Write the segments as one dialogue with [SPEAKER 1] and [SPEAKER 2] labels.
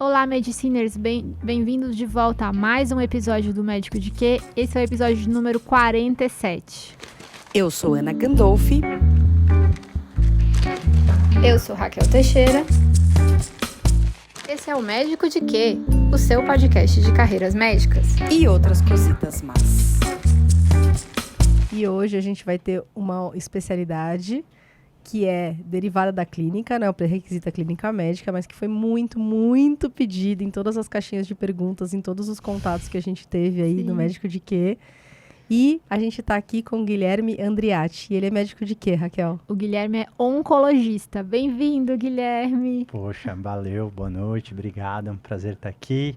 [SPEAKER 1] Olá, Mediciners, bem-vindos de volta a mais um episódio do Médico de Quê? Esse é o episódio número 47.
[SPEAKER 2] Eu sou Ana Gandolfi.
[SPEAKER 3] Eu sou Raquel Teixeira.
[SPEAKER 1] Esse é o Médico de Quê? O seu podcast de carreiras médicas.
[SPEAKER 2] E outras cositas más.
[SPEAKER 4] E hoje a gente vai ter uma especialidade que é derivada da clínica, né? O pré-requisito da clínica médica, mas que foi muito pedido em todas as caixinhas de perguntas, em todos os contatos que a gente teve aí no Médico de Quê? E a gente tá aqui com o Guilherme Andriati. E ele é médico de quê, Raquel?
[SPEAKER 1] O Guilherme é oncologista. Bem-vindo, Guilherme.
[SPEAKER 5] Poxa, valeu, boa noite, obrigado. É um prazer estar aqui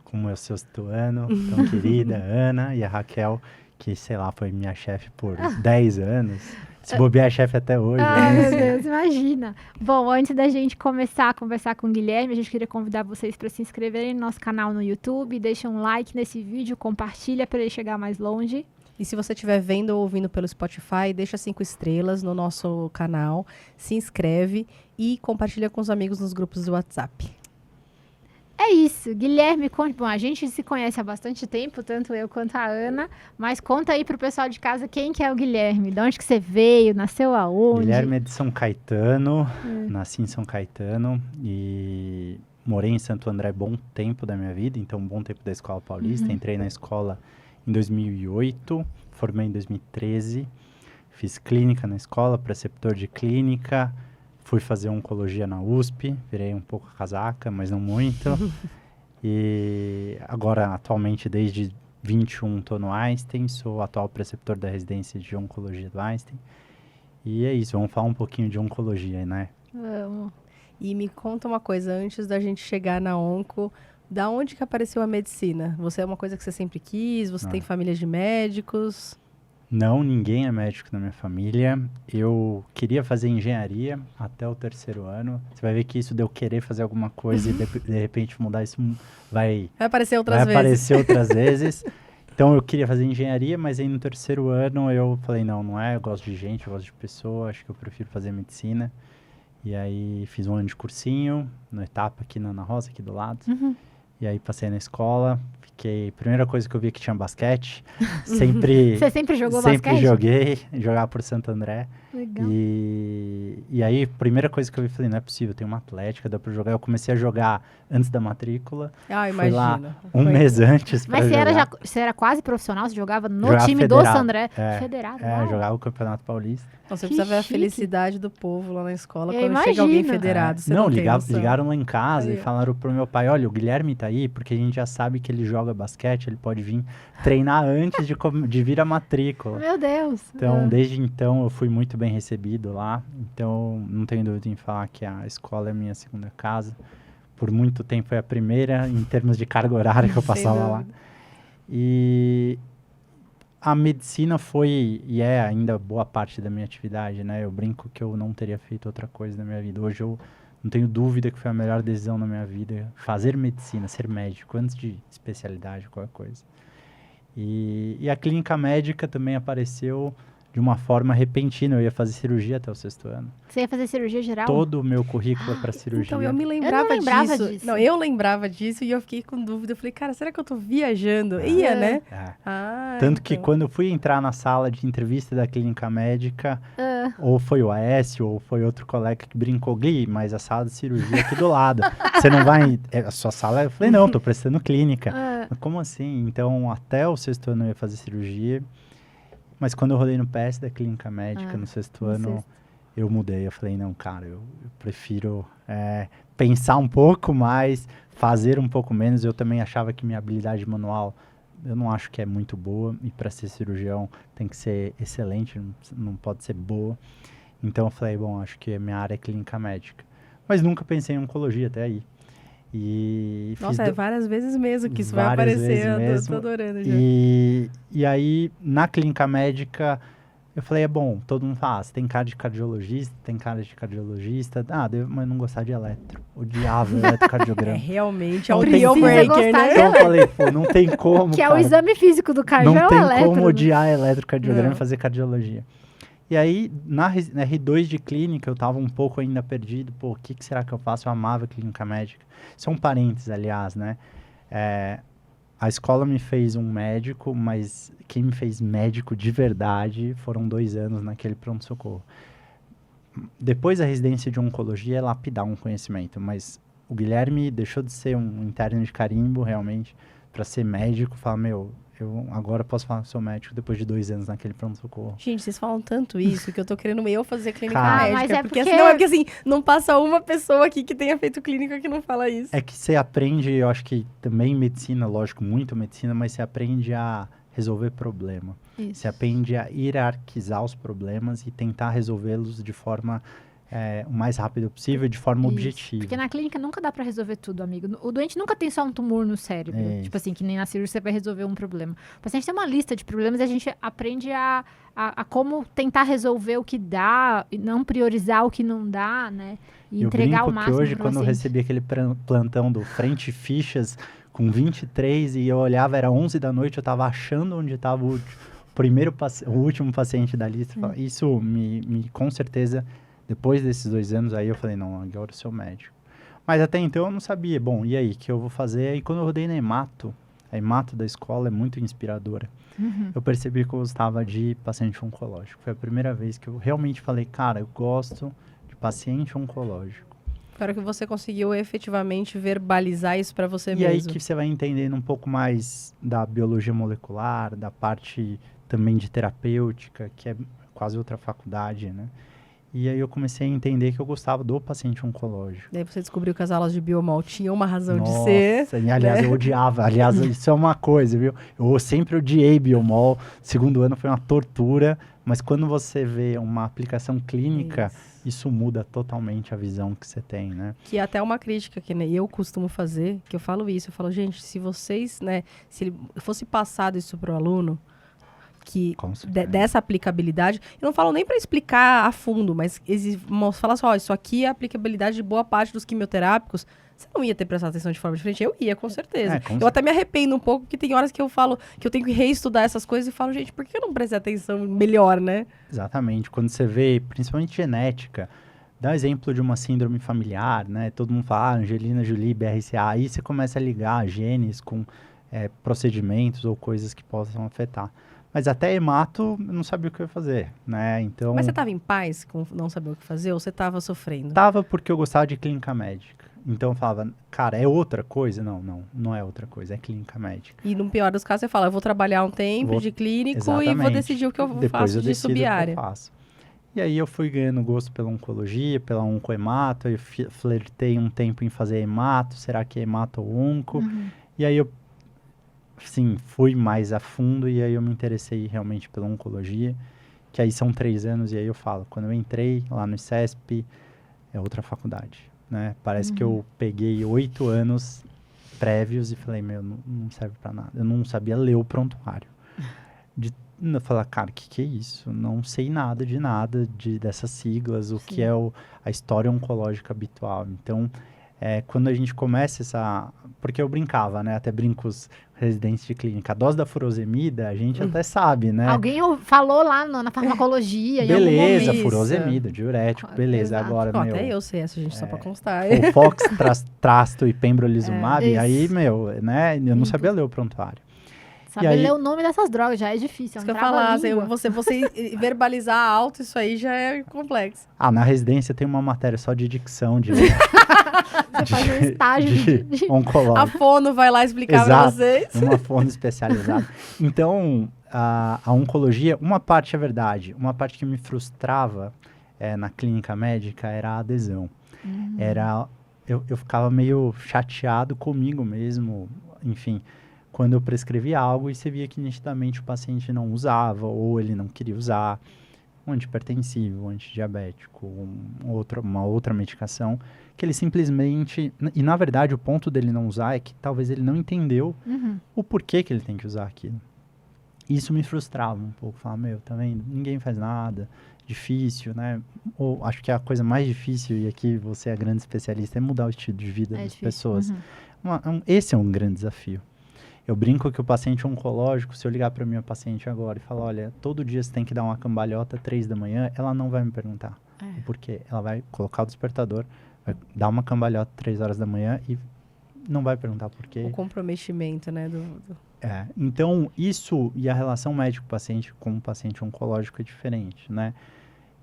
[SPEAKER 5] com o meu sexto ano, tão querida Ana e a Raquel, que, sei lá, foi minha chefe por 10 anos. Se bobear a chefe até hoje.
[SPEAKER 1] Meu Deus, imagina. Bom, antes da gente começar a conversar com o Guilherme, a gente queria convidar vocês para se inscreverem no nosso canal no YouTube, deixa um like nesse vídeo, compartilha para ele chegar mais longe.
[SPEAKER 4] E se você estiver vendo ou ouvindo pelo Spotify, deixa 5 estrelas no nosso canal, se inscreve e compartilha com os amigos nos grupos do WhatsApp.
[SPEAKER 1] É isso, Guilherme, bom, a gente se conhece há bastante tempo, tanto eu quanto a Ana, mas conta aí pro pessoal de casa quem que é o Guilherme, de onde que você veio, nasceu aonde?
[SPEAKER 5] Guilherme é de São Caetano, nasci em São Caetano e morei em Santo André bom tempo da minha vida, então um bom tempo da Escola Paulista, entrei na escola em 2008, formei em 2013, fiz clínica na escola, preceptor de clínica. Fui fazer oncologia na USP, virei um pouco a casaca, mas não muito. E agora, atualmente, desde 21, estou no Einstein, sou atual preceptor da residência de oncologia do Einstein. E é isso, vamos falar um pouquinho de oncologia, né?
[SPEAKER 1] Vamos.
[SPEAKER 4] E me conta uma coisa, antes da gente chegar na onco, da onde que apareceu a medicina? Você é uma coisa que você sempre quis? Você tem família de médicos?
[SPEAKER 5] Não, ninguém é médico na minha família. Eu queria fazer engenharia até o 3º ano. Você vai ver que isso de eu querer fazer alguma coisa e de repente mudar isso vai
[SPEAKER 4] aparecer outras vezes.
[SPEAKER 5] Vai aparecer outras vezes. Então eu queria fazer engenharia, mas aí no 3º ano eu falei, não é, eu gosto de gente, eu gosto de pessoa, acho que eu prefiro fazer medicina. E aí fiz um ano de cursinho, no Etapa aqui na Ana Rosa, aqui do lado. E aí passei na escola, primeira coisa que eu vi que tinha basquete,
[SPEAKER 1] Você sempre jogou basquete?
[SPEAKER 5] Sempre joguei, jogava por Santo André.
[SPEAKER 1] Legal.
[SPEAKER 5] E aí, primeira coisa que eu vi, falei, não é possível, tem uma atlética, dá pra jogar. Eu comecei a jogar antes da matrícula.
[SPEAKER 4] Ah,
[SPEAKER 5] fui lá
[SPEAKER 4] imagina.
[SPEAKER 5] um mês antes pra
[SPEAKER 1] Mas
[SPEAKER 5] jogar.
[SPEAKER 1] você era quase profissional? Você jogava no
[SPEAKER 5] Jogava
[SPEAKER 1] time
[SPEAKER 5] federado,
[SPEAKER 1] do Sandré?
[SPEAKER 5] é.
[SPEAKER 1] Federado,
[SPEAKER 5] Jogava o Campeonato Paulista.
[SPEAKER 4] Então, você
[SPEAKER 1] Que
[SPEAKER 4] precisa ver a
[SPEAKER 1] chique.
[SPEAKER 4] felicidade do povo lá na escola
[SPEAKER 1] Eu
[SPEAKER 4] quando chega alguém
[SPEAKER 1] imagino.
[SPEAKER 4] federado. Você não tem noção.
[SPEAKER 5] Ligaram lá em casa
[SPEAKER 4] Aí,
[SPEAKER 5] e falaram pro meu pai, olha, o Guilherme tá aí porque a gente já sabe que ele joga basquete, ele pode vir treinar antes de vir a matrícula.
[SPEAKER 1] Meu Deus.
[SPEAKER 5] Então, desde então, eu fui muito bem recebido lá. Então, não tenho dúvida em falar que a escola é minha segunda casa. Por muito tempo foi a primeira, em termos de carga horária que eu passava lá. E a medicina foi e é ainda boa parte da minha atividade, né? Eu brinco que eu não teria feito outra coisa na minha vida. Hoje eu não tenho dúvida que foi a melhor decisão na minha vida. Fazer medicina, ser médico, antes de especialidade, qualquer coisa. E a clínica médica também apareceu de uma forma repentina. Eu ia fazer cirurgia até o 6º ano.
[SPEAKER 1] Você ia fazer cirurgia geral?
[SPEAKER 5] Todo o meu currículo é para cirurgia.
[SPEAKER 4] Então, eu me lembrava, disso. Não, eu lembrava disso e eu fiquei com dúvida. Eu falei, cara, será que eu tô viajando? Ia, né?
[SPEAKER 5] Tanto que quando eu fui entrar na sala de entrevista da clínica médica, ou foi o Aécio, ou foi outro colega que brincou, Gui, mas a sala de cirurgia é aqui do lado. Você não vai... A sua sala... Eu falei, não, tô prestando clínica. Mas como assim? Então, até o 6º ano eu ia fazer cirurgia. Mas quando eu rodei no PS da clínica médica, no 6º ano, eu mudei. Eu falei, não, cara, eu prefiro pensar um pouco mais, fazer um pouco menos. Eu também achava que minha habilidade manual, eu não acho que é muito boa. E para ser cirurgião tem que ser excelente, não pode ser boa. Então eu falei, bom, acho que a minha área é clínica médica. Mas nunca pensei em oncologia até aí. E
[SPEAKER 4] nossa, várias vezes mesmo que isso vai aparecer, eu tô adorando já.
[SPEAKER 5] E aí, na clínica médica, eu falei, bom, todo mundo fala, você tem cara de cardiologista, mas não gostava de eletro, odiava eletrocardiograma.
[SPEAKER 4] Realmente, é um deal breaker, né?
[SPEAKER 5] Então eu falei, pô, não tem como,
[SPEAKER 1] Que é o exame físico do cardio,
[SPEAKER 5] não tem
[SPEAKER 1] eletro,
[SPEAKER 5] como odiar eletrocardiograma e fazer cardiologia. E aí, na R2 de clínica, eu tava um pouco ainda perdido. Pô, o que será que eu faço? Eu amava clínica médica. Isso é um parênteses, aliás, né? A escola me fez um médico, mas quem me fez médico de verdade foram 2 anos naquele pronto-socorro. Depois da residência de oncologia é lapidar um conhecimento, mas o Guilherme deixou de ser um interno de carimbo, realmente, para ser médico. Falar, meu, eu agora posso falar que sou médico depois de 2 anos naquele pronto-socorro.
[SPEAKER 4] Gente, vocês falam tanto isso que eu tô querendo eu fazer clínica
[SPEAKER 5] Cara,
[SPEAKER 4] médica.
[SPEAKER 1] mas é
[SPEAKER 4] porque
[SPEAKER 1] porque-
[SPEAKER 4] senão é porque assim, não passa uma pessoa aqui que tenha feito clínica que não fala isso.
[SPEAKER 5] É que você aprende, eu acho que também medicina, lógico, muito medicina, mas você aprende a resolver problema.
[SPEAKER 1] Isso.
[SPEAKER 5] Você aprende a hierarquizar os problemas e tentar resolvê-los de forma o mais rápido possível, de forma
[SPEAKER 1] Isso.
[SPEAKER 5] objetiva.
[SPEAKER 1] Porque na clínica nunca dá pra resolver tudo, amigo. O doente nunca tem só um tumor no cérebro.
[SPEAKER 5] É
[SPEAKER 1] Tipo assim, que nem na cirurgia você vai resolver um problema. O paciente tem uma lista de problemas e a gente aprende a como tentar resolver o que dá, e não priorizar o que não dá, né? E
[SPEAKER 5] Eu
[SPEAKER 1] entregar o
[SPEAKER 5] brinco que
[SPEAKER 1] máximo
[SPEAKER 5] hoje,
[SPEAKER 1] pro
[SPEAKER 5] quando eu
[SPEAKER 1] paciente.
[SPEAKER 5] recebi aquele plantão do Frente Fichas com 23 e eu olhava, era 11 da noite, eu tava achando onde estava o último paciente da lista. Isso me com certeza, depois desses 2 anos aí, eu falei, não, agora eu sou médico. Mas até então eu não sabia. Bom, e aí, o que eu vou fazer? Aí quando eu rodei na Hemato, a Hemato da escola é muito inspiradora. Eu percebi que eu gostava de paciente oncológico. Foi a primeira vez que eu realmente falei, cara, eu gosto de paciente oncológico.
[SPEAKER 4] Espero que você conseguiu efetivamente verbalizar isso pra você
[SPEAKER 5] E
[SPEAKER 4] mesmo.
[SPEAKER 5] aí que você vai entendendo um pouco mais da biologia molecular, da parte também de terapêutica, que é quase outra faculdade, né? E aí eu comecei a entender que eu gostava do paciente oncológico.
[SPEAKER 4] Daí você descobriu que as aulas de biomol tinham uma razão
[SPEAKER 5] Nossa,
[SPEAKER 4] de ser.
[SPEAKER 5] e, aliás, eu odiava. Aliás, isso é uma coisa, viu? Eu sempre odiei biomol. Segundo ano foi uma tortura. Mas quando você vê uma aplicação clínica, isso muda totalmente a visão que você tem, né?
[SPEAKER 4] Que é até uma crítica que eu costumo fazer, que eu falo isso. Eu falo, gente, se vocês, né, se ele fosse passado isso pro aluno, que
[SPEAKER 5] Com certeza.
[SPEAKER 4] dessa aplicabilidade, eu não falo nem para explicar a fundo, mas falar só, isso aqui é a aplicabilidade de boa parte dos quimioterápicos, você não ia ter prestado atenção de forma diferente? Eu ia, com certeza.
[SPEAKER 5] Com
[SPEAKER 4] eu até me arrependo um pouco, porque tem horas que eu falo que eu tenho que reestudar essas coisas e falo, gente, por que eu não prestei atenção melhor, né?
[SPEAKER 5] Exatamente. Quando você vê, principalmente genética, dá exemplo de uma síndrome familiar, né? Todo mundo fala, Angelina Jolie, BRCA, aí você começa a ligar genes com procedimentos ou coisas que possam afetar. Mas até hemato, eu não sabia o que eu ia fazer, né? Então,
[SPEAKER 4] Mas você estava em paz com não saber o que fazer ou você estava sofrendo?
[SPEAKER 5] tava porque eu gostava de clínica médica. Então eu falava, cara, é outra coisa? Não é outra coisa, é clínica médica.
[SPEAKER 4] E no pior dos casos você fala, eu vou trabalhar um tempo de clínico e vou
[SPEAKER 5] Exatamente.
[SPEAKER 4] decidir o que eu
[SPEAKER 5] Depois
[SPEAKER 4] faço
[SPEAKER 5] eu
[SPEAKER 4] de
[SPEAKER 5] decido o que
[SPEAKER 4] sub-área.
[SPEAKER 5] eu faço. E aí eu fui ganhando gosto pela oncologia, pela oncohemato, eu flertei um tempo em fazer hemato, será que é hemato ou onco? E aí eu, sim, fui mais a fundo e aí eu me interessei realmente pela oncologia, que aí são 3 anos, e aí eu falo, quando eu entrei lá no ICESP, é outra faculdade, né? Parece que eu peguei 8 anos prévios e falei, meu, não serve pra nada. Eu não sabia ler o prontuário. Eu falei, cara, o que é isso? Não sei nada dessas siglas, o que é a história oncológica habitual. Então, quando a gente começa porque eu brincava, né? Até brinco com os residentes de clínica. A dose da furosemida, a gente até sabe, né?
[SPEAKER 1] Alguém falou lá na farmacologia, em algum
[SPEAKER 5] Beleza,
[SPEAKER 1] momento.
[SPEAKER 5] furosemida, diurético, beleza.
[SPEAKER 1] Exato.
[SPEAKER 5] Agora,
[SPEAKER 4] Não,
[SPEAKER 5] meu...
[SPEAKER 4] até eu sei essa, gente, só pra constar.
[SPEAKER 5] O Fox, Trasto e Pembrolizumab,
[SPEAKER 1] isso.
[SPEAKER 5] aí, meu, né? Eu não sabia ler o prontuário.
[SPEAKER 1] Saber
[SPEAKER 5] aí-
[SPEAKER 1] ler o nome dessas drogas já é difícil, é um
[SPEAKER 4] Isso que eu ia falar,
[SPEAKER 1] trava-língua.
[SPEAKER 4] você verbalizar alto isso aí já é complexo.
[SPEAKER 5] Na residência tem uma matéria só de dicção de
[SPEAKER 1] Você faz um estágio de...
[SPEAKER 4] A
[SPEAKER 5] oncológico.
[SPEAKER 4] fono vai lá explicar pra
[SPEAKER 5] Exato.
[SPEAKER 4] vocês.
[SPEAKER 5] Uma fono especializada. Então, a oncologia, uma parte é verdade, uma parte que me frustrava na clínica médica era a adesão. Eu ficava meio chateado comigo mesmo, enfim, quando eu prescrevia algo e você via que nitidamente o paciente não usava ou ele não queria usar um antihipertensivo, um antidiabético, uma outra medicação, que ele simplesmente... E, na verdade, o ponto dele não usar é que talvez ele não entendeu o porquê que ele tem que usar aquilo. Isso me frustrava um pouco. Falava, meu, tá vendo? Ninguém faz nada, difícil, né? Ou acho que a coisa mais difícil, e aqui você é a grande especialista, é mudar o estilo de vida das pessoas. Esse é um grande desafio. Eu brinco que o paciente oncológico, se eu ligar para minha paciente agora e falar, olha, todo dia você tem que dar uma cambalhota 3 da manhã, ela não vai me perguntar o porquê. Ela vai colocar o despertador, vai dar uma cambalhota 3 horas da manhã e não vai perguntar por quê.
[SPEAKER 4] O comprometimento, né?
[SPEAKER 5] Então, isso e a relação médico-paciente com o paciente oncológico é diferente, né?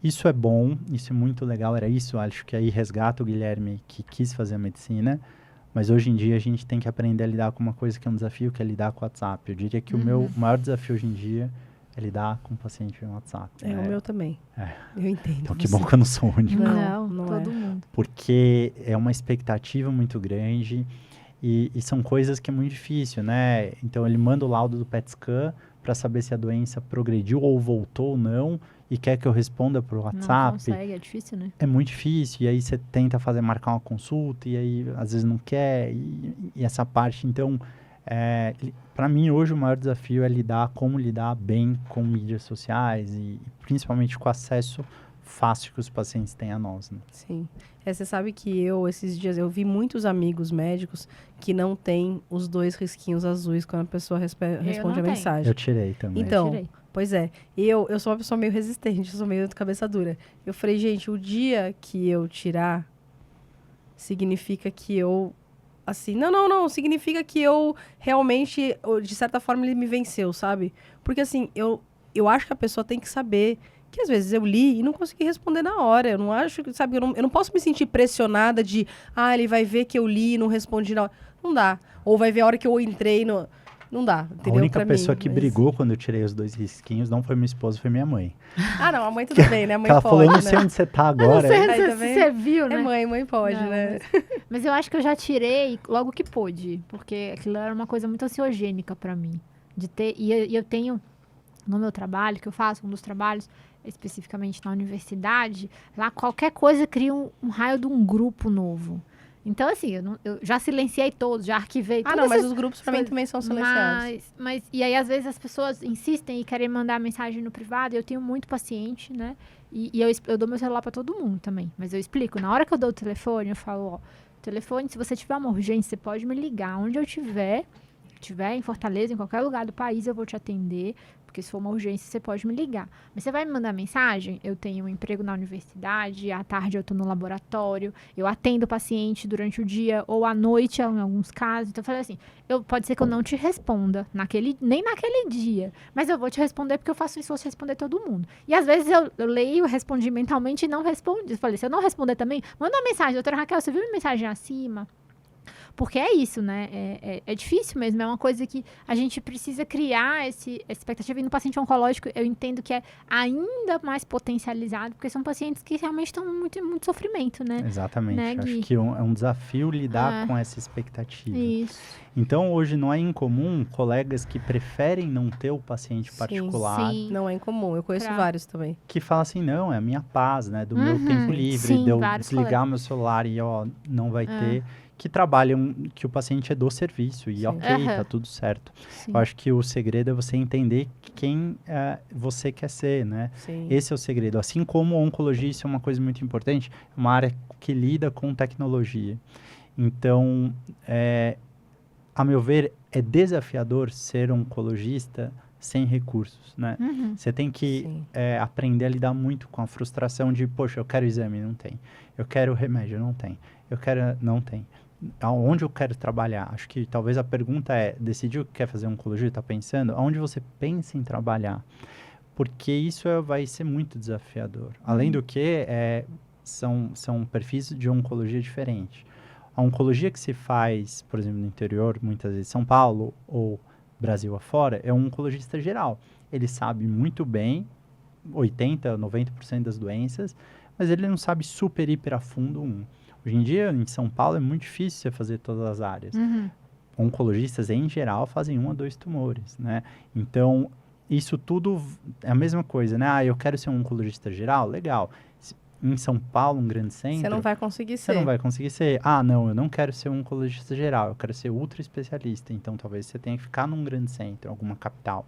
[SPEAKER 5] Isso é bom, isso é muito legal, era isso, acho que aí resgata o Guilherme que quis fazer a medicina, mas hoje em dia a gente tem que aprender a lidar com uma coisa que é um desafio, que é lidar com o WhatsApp. Eu diria que o meu maior desafio hoje em dia é lidar com o paciente no WhatsApp.
[SPEAKER 4] O meu também. Eu entendo.
[SPEAKER 5] Então, que bom que eu não sou o único.
[SPEAKER 1] Não todo mundo.
[SPEAKER 5] Porque é uma expectativa muito grande e são coisas que é muito difícil, né? Então, ele manda o laudo do PET scan para saber se a doença progrediu ou voltou ou não e quer que eu responda por WhatsApp.
[SPEAKER 1] Não consegue, é difícil, né?
[SPEAKER 5] É muito difícil, e aí você tenta marcar uma consulta, e aí às vezes não quer, e essa parte, então, para mim hoje o maior desafio é como lidar bem com mídias sociais, e principalmente com o acesso fácil que os pacientes têm a nós, né?
[SPEAKER 4] Sim. Você sabe que esses dias, eu vi muitos amigos médicos que não têm os 2 risquinhos azuis quando a pessoa responde a mensagem.
[SPEAKER 5] Eu tirei também.
[SPEAKER 4] Então, pois é, eu sou uma pessoa meio resistente, eu sou meio de cabeça dura. Eu falei, gente, o dia que eu tirar, significa que eu, assim, não, significa que eu realmente, de certa forma, ele me venceu, sabe? Porque, assim, eu acho que a pessoa tem que saber que, às vezes, eu li e não consegui responder na hora. Eu não acho, sabe, eu não posso me sentir pressionada de, ele vai ver que eu li e não respondi na hora. Não dá. Ou vai ver a hora que eu entrei no... Não dá, entendeu?
[SPEAKER 5] A única pessoa que brigou quando eu tirei os 2 risquinhos não foi minha esposa, foi minha mãe.
[SPEAKER 4] Não, a mãe tudo bem, né? A mãe
[SPEAKER 5] ela
[SPEAKER 4] pode,
[SPEAKER 5] falou, eu não
[SPEAKER 4] né?
[SPEAKER 5] sei onde você tá agora.
[SPEAKER 1] Eu não sei se você viu, né?
[SPEAKER 4] Mãe pode,
[SPEAKER 1] não,
[SPEAKER 4] né?
[SPEAKER 1] Mas eu acho que eu já tirei logo que pôde, porque aquilo era uma coisa muito ansiogênica pra mim. E eu tenho, no meu trabalho, que eu faço, um dos trabalhos, especificamente na universidade, lá qualquer coisa cria um raio de um grupo novo. Então, assim, eu já silenciei todos, já arquivei todos.
[SPEAKER 4] Não, mas os grupos pra mim também são silenciados.
[SPEAKER 1] E aí, às vezes, as pessoas insistem e querem mandar mensagem no privado, e eu tenho muito paciente, né? E eu dou meu celular pra todo mundo também. Mas eu explico, na hora que eu dou o telefone, eu falo, telefone, se você tiver uma urgência, você pode me ligar. Onde eu estiver em Fortaleza, em qualquer lugar do país, eu vou te atender. Porque se for uma urgência, você pode me ligar. Mas você vai me mandar mensagem? Eu tenho um emprego na universidade, à tarde eu estou no laboratório, eu atendo o paciente durante o dia ou à noite, em alguns casos. Então, eu falei assim, pode ser que eu não te responda, nem naquele dia. Mas eu vou te responder porque eu faço isso, vou te responder todo mundo. E às vezes eu leio, respondi mentalmente e não respondi. Eu falei, se eu não responder também, manda uma mensagem. Doutora Raquel, você viu minha mensagem acima? Porque é isso, né? É difícil mesmo, é uma coisa que a gente precisa criar essa expectativa. E no paciente oncológico, eu entendo que é ainda mais potencializado, porque são pacientes que realmente estão muito sofrimento, né?
[SPEAKER 5] Exatamente.
[SPEAKER 1] Né,
[SPEAKER 5] acho que é um desafio lidar com essa expectativa.
[SPEAKER 1] Isso.
[SPEAKER 5] Então, hoje não é incomum colegas que preferem não ter o paciente particular.
[SPEAKER 1] Sim.
[SPEAKER 4] Não é incomum, eu conheço vários também.
[SPEAKER 5] Que falam assim, não, é a minha paz, né? Do meu tempo livre, de eu desligar meu celular e, não vai ter... Que trabalham, que o paciente é do serviço e tá tudo certo.
[SPEAKER 1] Sim.
[SPEAKER 5] Eu acho que o segredo é você entender quem você quer ser, né?
[SPEAKER 4] Sim.
[SPEAKER 5] Esse é o segredo. Assim como a oncologia, isso é uma coisa muito importante, é uma área que lida com tecnologia. Então, a meu ver, é desafiador ser oncologista sem recursos, né? Você tem que aprender a lidar muito com a frustração de, poxa, eu quero exame, não tem. Eu quero remédio, não tem. Não tem. Aonde eu quero trabalhar? Acho que talvez a pergunta decidiu que quer fazer oncologia, está pensando? Aonde você pensa em trabalhar? Porque isso vai ser muito desafiador. Além do que, são perfis de oncologia diferentes. A oncologia que se faz, por exemplo, no interior, muitas vezes São Paulo ou Brasil afora, é um oncologista geral. Ele sabe muito bem 80%, 90% das doenças, mas ele não sabe super, hiper a fundo Hoje em dia, em São Paulo, é muito difícil você fazer todas as áreas. Oncologistas, em geral, fazem 1 a 2 tumores, né? Então, isso tudo é a mesma coisa, né? Eu quero ser um oncologista geral? Legal. Em São Paulo, um grande centro...
[SPEAKER 4] Você não vai conseguir ser.
[SPEAKER 5] Você não vai conseguir ser. Não, eu não quero ser um oncologista geral, eu quero ser ultra especialista. Então, talvez você tenha que ficar num grande centro, alguma capital.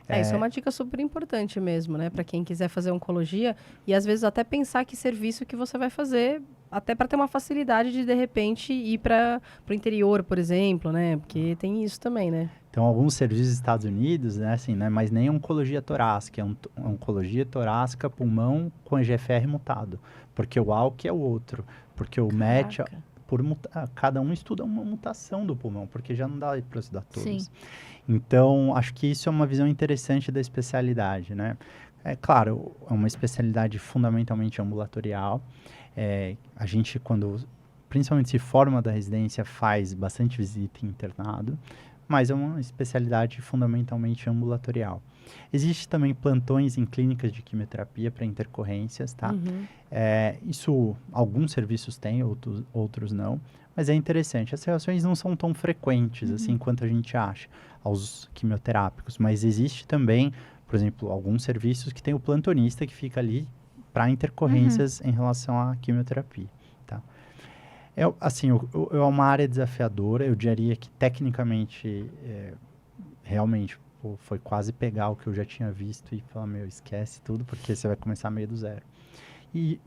[SPEAKER 4] Isso é uma dica super importante mesmo, né? Para quem quiser fazer oncologia e às vezes até pensar que serviço que você vai fazer, até para ter uma facilidade de repente, ir para o interior, por exemplo, né? Porque tem isso também, né?
[SPEAKER 5] Então, alguns serviços dos Estados Unidos, né, assim, né, mas nem oncologia torácica, oncologia torácica, pulmão com EGFR mutado, porque o ALK é o outro, porque o MET, cada um estuda uma mutação do pulmão, porque já não dá para estudar todos.
[SPEAKER 1] Sim.
[SPEAKER 5] Então, acho que isso é uma visão interessante da especialidade, né? É claro, é uma especialidade fundamentalmente ambulatorial. A gente, principalmente se forma da residência, faz bastante visita em internado, mas é uma especialidade fundamentalmente ambulatorial. Existe também plantões em clínicas de quimioterapia para intercorrências, tá? Isso, alguns serviços têm, outros não, mas é interessante. As reações não são tão frequentes assim quanto a gente acha aos quimioterápicos, mas existe também, por exemplo, alguns serviços que tem o plantonista que fica ali para intercorrências em relação à quimioterapia, tá? É uma área desafiadora, eu diria que tecnicamente, realmente, foi quase pegar o que eu já tinha visto e falar, esquece tudo, porque você vai começar meio do zero.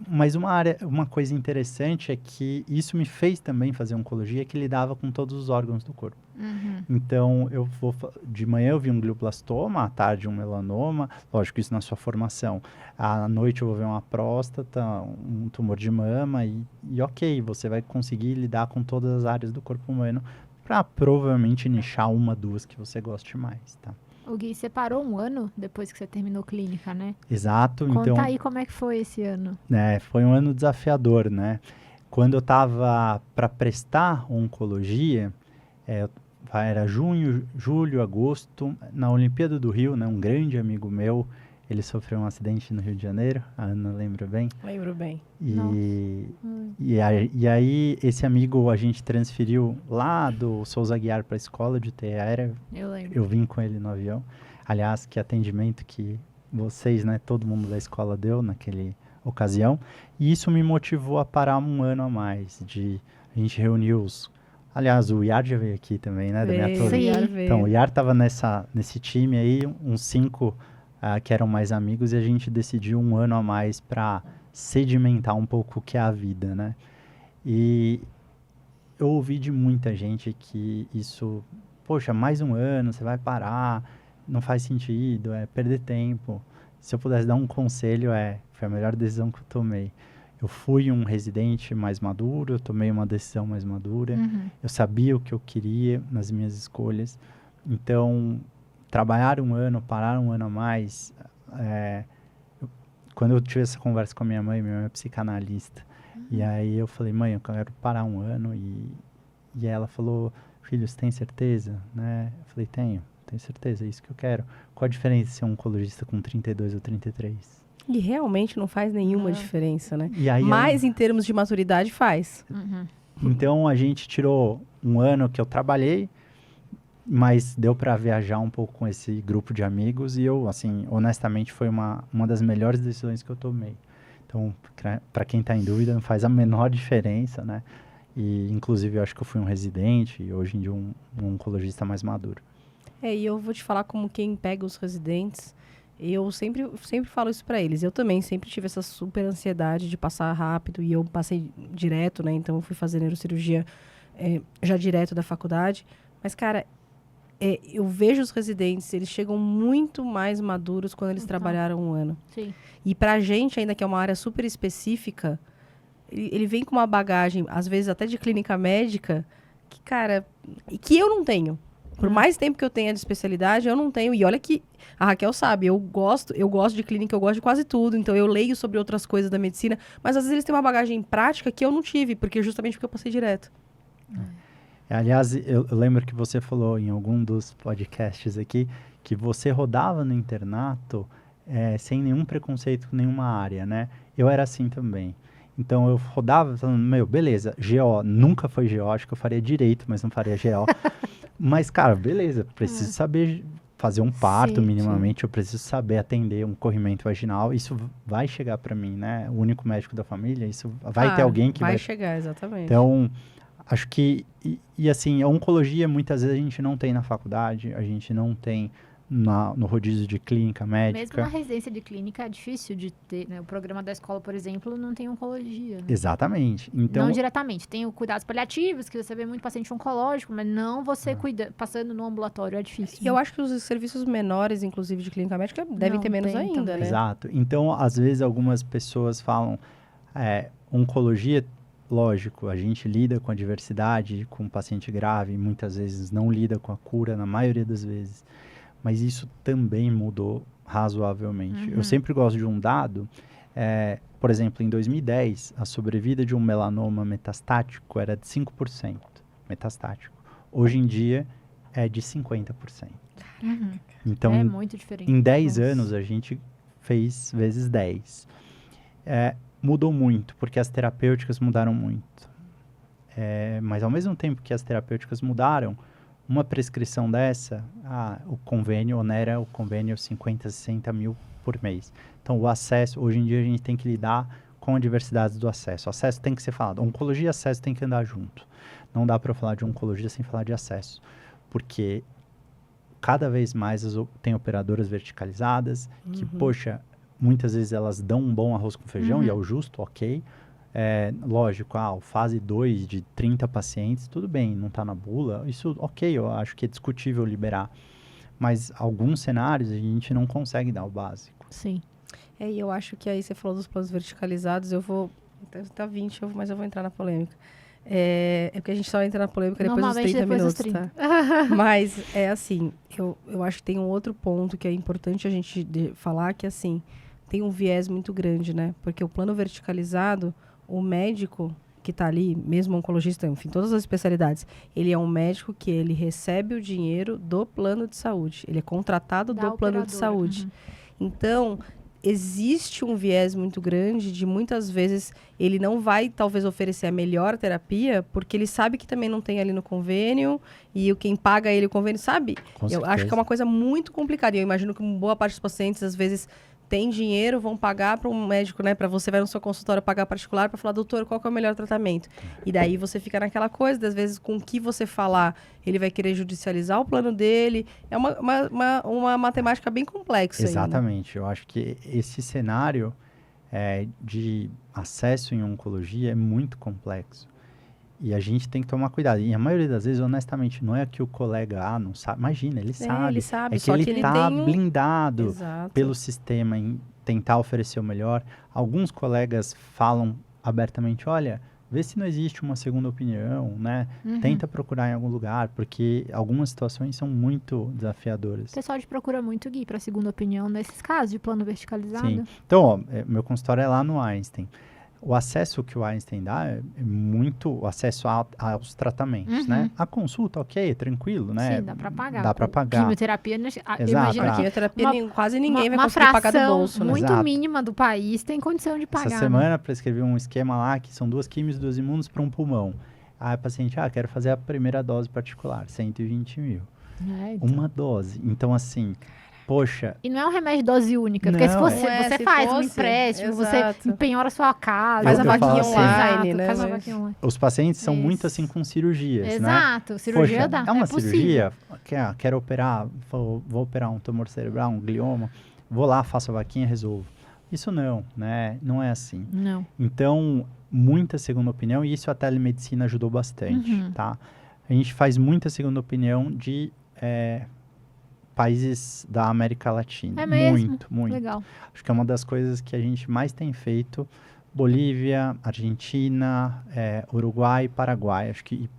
[SPEAKER 5] Mas uma coisa interessante é que isso me fez também fazer oncologia, que lidava com todos os órgãos do corpo. Então, de manhã eu vi um glioblastoma, à tarde um melanoma, lógico, isso na sua formação. À noite eu vou ver uma próstata, um tumor de mama e ok, você vai conseguir lidar com todas as áreas do corpo humano para provavelmente nichar uma, duas que você goste mais, tá?
[SPEAKER 1] O Gui, você parou um ano depois que você terminou clínica, né?
[SPEAKER 5] Exato.
[SPEAKER 1] Conta aí como é que foi esse ano.
[SPEAKER 5] Foi um ano desafiador, né? Quando eu estava para prestar oncologia, era junho, julho, agosto, na Olimpíada do Rio, né? Um grande amigo meu, ele sofreu um acidente no Rio de Janeiro, a Ana lembra bem?
[SPEAKER 4] Lembro bem.
[SPEAKER 5] E aí, esse amigo, a gente transferiu lá do Souza Aguiar para a escola de UTI aérea.
[SPEAKER 1] Eu lembro.
[SPEAKER 5] Eu vim com ele no avião. Aliás, que atendimento que vocês, né, todo mundo da escola deu naquela ocasião. E isso me motivou a parar um ano a mais. A gente reuniu Aliás, o Iar já veio aqui também, né, da minha turma. Então, o Iar estava nesse time aí, uns 5 que eram mais amigos, e a gente decidiu um ano a mais para sedimentar um pouco o que é a vida, né? E eu ouvi de muita gente que isso, poxa, mais um ano, você vai parar, não faz sentido, é perder tempo. Se eu pudesse dar um conselho, foi a melhor decisão que eu tomei. Eu fui um residente mais maduro, eu tomei uma decisão mais madura, eu sabia o que eu queria nas minhas escolhas. Então, trabalhar um ano, parar um ano a mais, quando eu tive essa conversa com a minha mãe é psicanalista, e aí eu falei, mãe, eu quero parar um ano, e ela falou, filho, você tem certeza? Né? Eu falei, tenho certeza, é isso que eu quero. Qual a diferença de ser um oncologista com 32 ou 33?
[SPEAKER 4] E realmente não faz nenhuma diferença, né?
[SPEAKER 5] E aí,
[SPEAKER 4] mas em termos de maturidade faz.
[SPEAKER 5] Então a gente tirou um ano que eu trabalhei, mas deu para viajar um pouco com esse grupo de amigos e eu, assim, honestamente foi uma das melhores decisões que eu tomei. Então, para quem está em dúvida, não faz a menor diferença, né? E inclusive eu acho que eu fui um residente e hoje em dia um oncologista mais maduro.
[SPEAKER 4] E eu vou te falar como quem pega os residentes. Eu sempre falo isso para eles. Eu também sempre tive essa super ansiedade de passar rápido e eu passei direto, né? Então, eu fui fazer neurocirurgia já direto da faculdade. Mas, cara, eu vejo os residentes, eles chegam muito mais maduros quando eles trabalharam um ano.
[SPEAKER 1] Sim.
[SPEAKER 4] E pra gente, ainda que é uma área super específica, ele vem com uma bagagem, às vezes até de clínica médica, que, cara, que eu não tenho. Por mais tempo que eu tenha de especialidade, eu não tenho. E olha que a Raquel sabe, eu gosto de clínica, eu gosto de quase tudo. Então, eu leio sobre outras coisas da medicina. Mas, às vezes, eles têm uma bagagem prática que eu não tive, justamente porque eu passei direto.
[SPEAKER 5] Aliás, eu lembro que você falou em algum dos podcasts aqui que você rodava no internato sem nenhum preconceito com nenhuma área, né? Eu era assim também. Então, eu rodava falando, beleza, GO, nunca foi GO, acho que eu faria direito, mas não faria GO. Mas, cara, beleza, preciso saber fazer um parto minimamente, eu preciso saber atender um corrimento vaginal, isso vai chegar para mim, né? O único médico da família, isso vai ter alguém que vai
[SPEAKER 4] chegar, exatamente.
[SPEAKER 5] Então, acho que, e assim, a oncologia muitas vezes a gente não tem na faculdade, a gente não tem no rodízio de clínica
[SPEAKER 1] Mesmo
[SPEAKER 5] médica.
[SPEAKER 1] na residência de clínica é difícil de ter, né? O programa da escola, por exemplo, não tem oncologia, né?
[SPEAKER 5] Exatamente. Então,
[SPEAKER 1] Não diretamente. Tem o cuidados paliativos, que você vê muito paciente oncológico, mas não você passando no ambulatório, é difícil.
[SPEAKER 4] E eu acho que os serviços menores, inclusive de clínica médica, devem ter menos
[SPEAKER 1] tem
[SPEAKER 4] ainda,
[SPEAKER 1] também.
[SPEAKER 4] né?
[SPEAKER 5] exato. Então, às vezes, algumas pessoas falam, oncologia, lógico, a gente lida com a diversidade, com o paciente grave, muitas vezes não lida com a cura, na maioria das vezes. Mas isso também mudou razoavelmente. Eu sempre gosto de um dado, por exemplo, em 2010, a sobrevida de um melanoma metastático era de 5%, metastático. Hoje em dia, é de 50%. Então,
[SPEAKER 1] É muito diferente.
[SPEAKER 5] em 10
[SPEAKER 1] Nossa.
[SPEAKER 5] anos, a gente fez vezes 10. Mudou muito, porque as terapêuticas mudaram muito. Mas ao mesmo tempo que as terapêuticas mudaram, uma prescrição dessa, o convênio onera o convênio 50, 60 mil por mês. Então, o acesso, hoje em dia a gente tem que lidar com a diversidade do acesso. O acesso tem que ser falado. Oncologia e acesso tem que andar junto. Não dá para falar de oncologia sem falar de acesso. Porque cada vez mais tem operadoras verticalizadas que, poxa, muitas vezes elas dão um bom arroz com feijão e é o justo, ok. Lógico, fase 2 de 30 pacientes, tudo bem, não está na bula, isso ok, eu acho que é discutível liberar. Mas alguns cenários a gente não consegue dar o básico.
[SPEAKER 1] Sim.
[SPEAKER 4] E eu acho que aí você falou dos planos verticalizados, eu vou... Tá 20, mas eu vou entrar na polêmica. Porque a gente só entra na polêmica depois dos 30 minutos, tá? Mas é assim, eu acho que tem um outro ponto que é importante a gente falar, que assim, tem um viés muito grande, né? Porque o plano verticalizado, o médico que está ali, mesmo oncologista, enfim, todas as especialidades, ele é um médico que ele recebe o dinheiro do plano de saúde. Ele é contratado do plano de saúde. Então, existe um viés muito grande de muitas vezes ele não vai talvez oferecer a melhor terapia porque ele sabe que também não tem ali no convênio e quem paga ele o convênio sabe. Eu acho que é uma coisa muito complicada e eu imagino que uma boa parte dos pacientes às vezes tem dinheiro, vão pagar para um médico, né? Para você vai no seu consultório pagar particular para falar, doutor, qual que é o melhor tratamento? E daí você fica naquela coisa, às vezes com o que você falar, ele vai querer judicializar o plano dele. É uma matemática bem complexa.
[SPEAKER 5] Exatamente. Eu acho que esse cenário de acesso em oncologia é muito complexo. E a gente tem que tomar cuidado. E a maioria das vezes, honestamente, não é que o colega não sabe. Imagina, ele sabe.
[SPEAKER 4] Ele sabe,
[SPEAKER 5] é que ele está blindado pelo sistema em tentar oferecer o melhor. Alguns colegas falam abertamente, olha, vê se não existe uma segunda opinião, né? Tenta procurar em algum lugar, porque algumas situações são muito desafiadoras.
[SPEAKER 1] O pessoal procura muito, Gui, para segunda opinião nesses casos de plano verticalizado.
[SPEAKER 5] Sim. Então, meu consultório é lá no Einstein. O acesso que o Einstein dá é muito o acesso aos tratamentos, né? A consulta, ok, tranquilo, né?
[SPEAKER 1] Sim, dá para pagar.
[SPEAKER 5] Dá para pagar.
[SPEAKER 1] Quimioterapia,
[SPEAKER 5] Exato.
[SPEAKER 1] imagina que
[SPEAKER 4] quimioterapia quase ninguém vai conseguir pagar do bolso, né?
[SPEAKER 1] Muito
[SPEAKER 5] Exato.
[SPEAKER 1] mínima do país tem condição de pagar.
[SPEAKER 5] Essa semana prescrevi um esquema lá que são 2 químios, 2 imunos para um pulmão. Aí a paciente, quero fazer a primeira dose particular, 120 mil.
[SPEAKER 1] Então.
[SPEAKER 5] Uma dose. Então, assim... Poxa.
[SPEAKER 1] E não é um remédio dose única, porque se você faz um empréstimo, você penhora a sua casa,
[SPEAKER 4] faz a vaquinha
[SPEAKER 5] assim,
[SPEAKER 4] online, né?
[SPEAKER 1] Faz a vaquinha online.
[SPEAKER 5] Os pacientes são muito assim com cirurgias, né?
[SPEAKER 1] Exato, cirurgia dá.
[SPEAKER 5] É uma cirurgia, quero operar, vou operar um tumor cerebral, um glioma, vou lá, faço a vaquinha, resolvo. Isso não, né? Não é assim.
[SPEAKER 1] Não.
[SPEAKER 5] Então, muita segunda opinião, e isso a telemedicina ajudou bastante, tá? A gente faz muita segunda opinião de... países da América Latina.
[SPEAKER 1] É mesmo?
[SPEAKER 5] Muito.
[SPEAKER 1] Legal.
[SPEAKER 5] Acho que é uma das coisas que a gente mais tem feito. Bolívia, Argentina, Uruguai, Paraguai. Acho que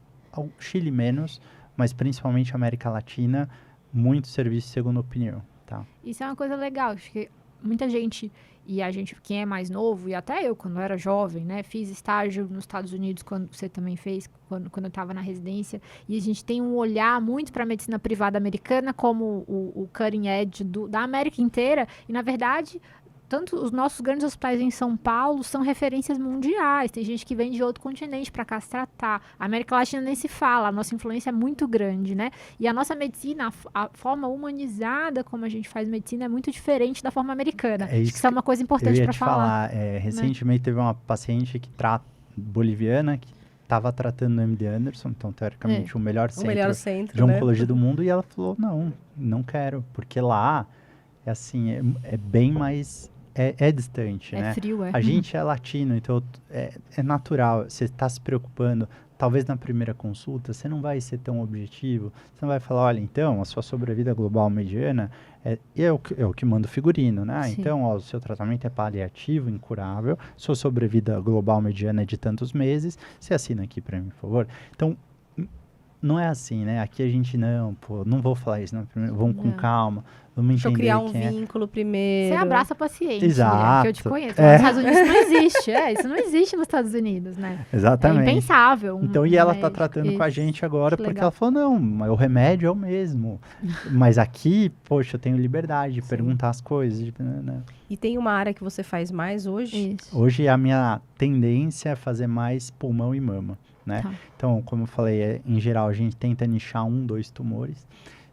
[SPEAKER 5] Chile menos, mas principalmente América Latina, muito serviço de segunda opinião, tá?
[SPEAKER 1] Isso é uma coisa legal. Acho que muita gente, e a gente, quem é mais novo, e até eu, quando eu era jovem, né? Fiz estágio nos Estados Unidos, quando você também fez, quando eu estava na residência. E a gente tem um olhar muito para a medicina privada americana, como o cutting edge da América inteira. E, na verdade, tanto os nossos grandes hospitais em São Paulo são referências mundiais. Tem gente que vem de outro continente para cá se tratar. A América Latina nem se fala, a nossa influência é muito grande, né? E a nossa medicina, a forma humanizada como a gente faz medicina é muito diferente da forma americana. Acho que isso é uma coisa importante para falar.
[SPEAKER 5] Recentemente teve uma paciente que trata boliviana, que estava tratando no MD Anderson, então, teoricamente, o melhor
[SPEAKER 4] O melhor
[SPEAKER 5] centro
[SPEAKER 4] centro,
[SPEAKER 5] de
[SPEAKER 4] né?
[SPEAKER 5] oncologia do mundo, e ela falou, não quero, porque lá, é assim, é bem mais, é distante, né?
[SPEAKER 1] É frio, é.
[SPEAKER 5] A gente é latino, então é natural, você está se preocupando, talvez na primeira consulta, você não vai ser tão objetivo, você não vai falar, olha, então, a sua sobrevida global mediana é o que manda o figurino, né?
[SPEAKER 1] Sim.
[SPEAKER 5] Então, ó, o seu tratamento é paliativo, incurável, sua sobrevida global mediana é de tantos meses, você assina aqui para mim, por favor. Então, não é assim, né? Aqui a gente não vou falar isso, não, vamos com
[SPEAKER 1] Não.
[SPEAKER 5] calma, vamos
[SPEAKER 4] Deixa eu
[SPEAKER 5] entender
[SPEAKER 4] criar um
[SPEAKER 5] quem é.
[SPEAKER 4] vínculo primeiro.
[SPEAKER 1] Você abraça paciente,
[SPEAKER 5] Exato.
[SPEAKER 1] mulher, que eu te conheço. Nos Estados Unidos isso não existe. Isso não existe nos Estados Unidos, né?
[SPEAKER 5] Exatamente.
[SPEAKER 1] É impensável.
[SPEAKER 5] Então, e ela tá
[SPEAKER 1] médico.
[SPEAKER 5] tratando com a
[SPEAKER 1] Isso.
[SPEAKER 5] gente agora,
[SPEAKER 1] Que
[SPEAKER 5] porque
[SPEAKER 1] legal.
[SPEAKER 5] ela falou, não, mas o remédio é o mesmo. Mas aqui, poxa, eu tenho liberdade de perguntar as coisas. Né?
[SPEAKER 4] E tem uma área que você faz mais hoje?
[SPEAKER 1] Isso.
[SPEAKER 5] Hoje, a minha tendência é fazer mais pulmão e mama, né?
[SPEAKER 1] Tá.
[SPEAKER 5] Então, como eu falei, em geral, a gente tenta nichar 2 tumores.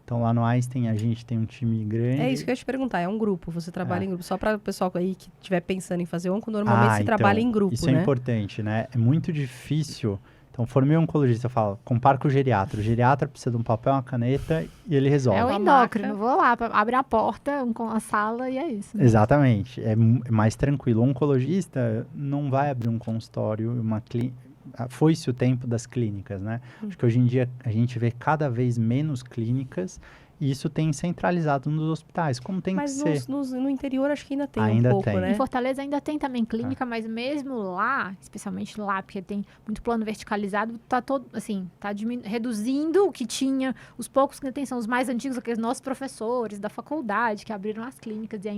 [SPEAKER 5] Então, lá no Einstein, a gente tem um time grande.
[SPEAKER 4] É isso que eu ia te perguntar, é um grupo, você trabalha em grupo. Só para o pessoal aí que estiver pensando em fazer onco, normalmente se trabalha em grupo,
[SPEAKER 5] isso
[SPEAKER 4] né?
[SPEAKER 5] é importante, né? É muito difícil. Então, formei um oncologista, eu falo, compara com o geriatra. O geriatra precisa de um papel, uma caneta e ele resolve.
[SPEAKER 1] É o
[SPEAKER 4] Uma
[SPEAKER 1] endócrino.
[SPEAKER 4] maca.
[SPEAKER 1] Vou lá, abre a porta, com a sala e é isso. Né?
[SPEAKER 5] Exatamente. É mais tranquilo. O oncologista não vai abrir um consultório, uma clínica. Foi-se o tempo das clínicas, né? Acho que hoje em dia a gente vê cada vez menos clínicas e isso tem centralizado nos hospitais, como tem
[SPEAKER 4] Mas
[SPEAKER 5] que ser.
[SPEAKER 4] no interior acho que ainda tem
[SPEAKER 5] Ainda
[SPEAKER 4] um pouco,
[SPEAKER 5] tem.
[SPEAKER 4] né?
[SPEAKER 1] Em Fortaleza ainda tem também clínica, mas mesmo lá, especialmente lá, porque tem muito plano verticalizado, tá todo, assim, tá reduzindo o que tinha. Os poucos que ainda tem são os mais antigos, aqueles nossos professores da faculdade que abriram as clínicas e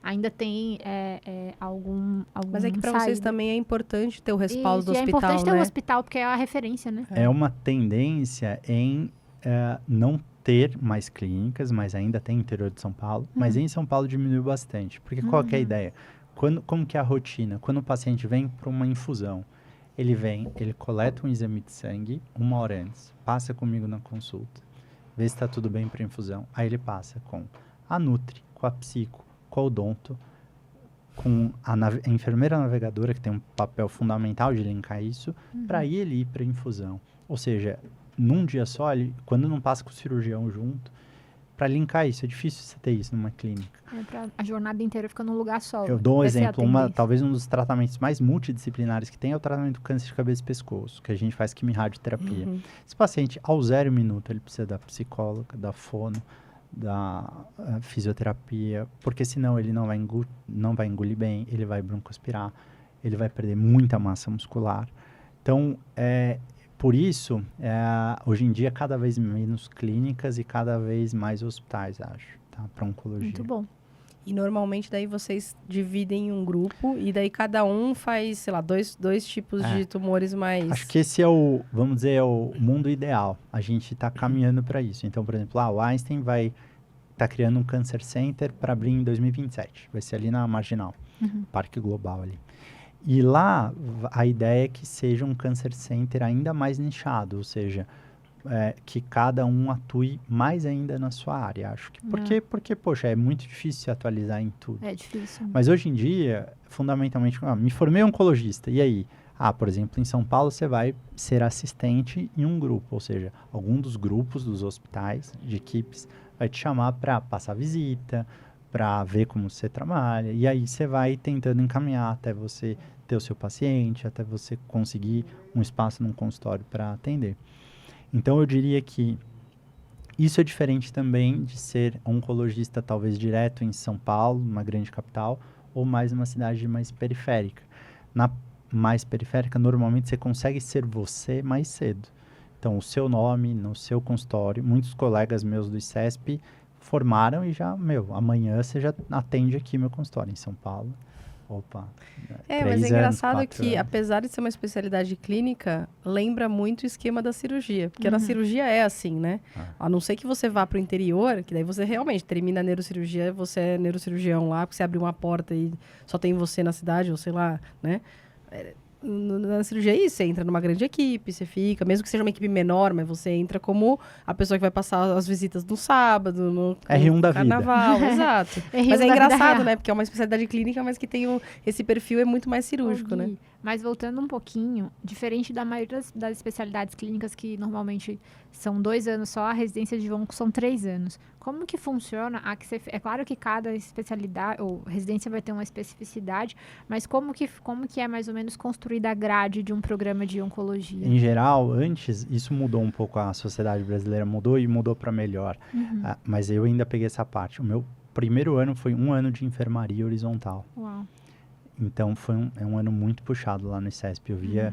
[SPEAKER 1] ainda tem algum
[SPEAKER 4] Mas é que para vocês também é importante ter o respaldo
[SPEAKER 1] Isso,
[SPEAKER 4] do
[SPEAKER 1] e é
[SPEAKER 4] hospital,
[SPEAKER 1] importante ter
[SPEAKER 4] né?
[SPEAKER 1] um hospital, porque é a referência, né?
[SPEAKER 5] É uma tendência em não ter mais clínicas, mas ainda tem interior de São Paulo. Mas em São Paulo diminuiu bastante. Porque qual que é a ideia? Como que é a rotina? Quando o paciente vem para uma infusão, ele coleta um exame de sangue 1 hora antes, passa comigo na consulta, vê se está tudo bem para infusão. Aí ele passa com a Nutri, com a psico, com a odonto, com a enfermeira navegadora, que tem um papel fundamental de linkar isso, para ele ir para infusão. Ou seja, num dia só, quando não passa com o cirurgião junto, para linkar isso, é difícil você ter isso numa clínica.
[SPEAKER 1] A jornada inteira fica num lugar só.
[SPEAKER 5] Eu dou um
[SPEAKER 1] Essa é a
[SPEAKER 5] exemplo,
[SPEAKER 1] tendência.
[SPEAKER 5] talvez um dos tratamentos mais multidisciplinares que tem é o tratamento do câncer de cabeça e pescoço, que a gente faz quimio-radioterapia. Esse paciente, ao 0 minuto, ele precisa da psicóloga, da fono, da fisioterapia, porque senão ele não vai engolir bem, ele vai broncoaspirar, ele vai perder muita massa muscular. Então, por isso, hoje em dia, cada vez menos clínicas e cada vez mais hospitais, acho, tá? Para oncologia.
[SPEAKER 1] Muito bom.
[SPEAKER 4] E normalmente daí vocês dividem em um grupo e daí cada um faz, sei lá, dois tipos de tumores mais...
[SPEAKER 5] Acho que esse vamos dizer, é o mundo ideal. A gente está caminhando para isso. Então, por exemplo, o Einstein tá criando um Cancer Center para abrir em 2027. Vai ser ali na Marginal, Parque Global ali. E lá, a ideia é que seja um Cancer Center ainda mais nichado, ou seja, que cada um atue mais ainda na sua área, acho que. Porque, poxa, é muito difícil se atualizar em tudo.
[SPEAKER 1] É difícil.
[SPEAKER 5] Mas hoje em dia, fundamentalmente, me formei oncologista, e aí? Por exemplo, em São Paulo você vai ser assistente em um grupo, ou seja, algum dos grupos dos hospitais, de equipes, vai te chamar para passar visita, para ver como você trabalha, e aí você vai tentando encaminhar até você ter o seu paciente, até você conseguir um espaço num consultório para atender. Então, eu diria que isso é diferente também de ser oncologista talvez direto em São Paulo, uma grande capital, ou mais uma cidade mais periférica. Na mais periférica, normalmente você consegue ser você mais cedo. Então, o seu nome no seu consultório, muitos colegas meus do ICESP formaram e já, amanhã você já atende aqui meu consultório em São Paulo. Opa.
[SPEAKER 4] Mas é engraçado
[SPEAKER 5] 4
[SPEAKER 4] que,
[SPEAKER 5] anos.
[SPEAKER 4] apesar de ser uma especialidade clínica, lembra muito o esquema da cirurgia. Porque na cirurgia é assim, né? A não ser que você vá para o interior, que daí você realmente termina a neurocirurgia, você é neurocirurgião lá, porque você abre uma porta e só tem você na cidade, ou sei lá, né? Na cirurgia é isso, você entra numa grande equipe, você fica, mesmo que seja uma equipe menor, mas você entra como a pessoa que vai passar as visitas no sábado, no
[SPEAKER 5] R1 da vida.
[SPEAKER 4] carnaval, exato.
[SPEAKER 1] R1
[SPEAKER 4] Mas é
[SPEAKER 1] da vida
[SPEAKER 4] engraçado,
[SPEAKER 1] real.
[SPEAKER 4] né? Porque é uma especialidade clínica, mas que tem esse perfil é muito mais cirúrgico, né?
[SPEAKER 1] Mas voltando um pouquinho, diferente da maioria das especialidades clínicas que normalmente são 2 anos só, a residência de onco são 3 anos. Como que funciona? É claro que cada especialidade ou residência vai ter uma especificidade, mas como que é mais ou menos construída a grade de um programa de oncologia?
[SPEAKER 5] Em geral, antes, isso mudou um pouco, a sociedade brasileira mudou e mudou para melhor. Mas eu ainda peguei essa parte. O meu primeiro ano foi 1 ano de enfermaria horizontal.
[SPEAKER 1] Uau.
[SPEAKER 5] Então, foi um ano muito puxado lá no ICESP. Eu via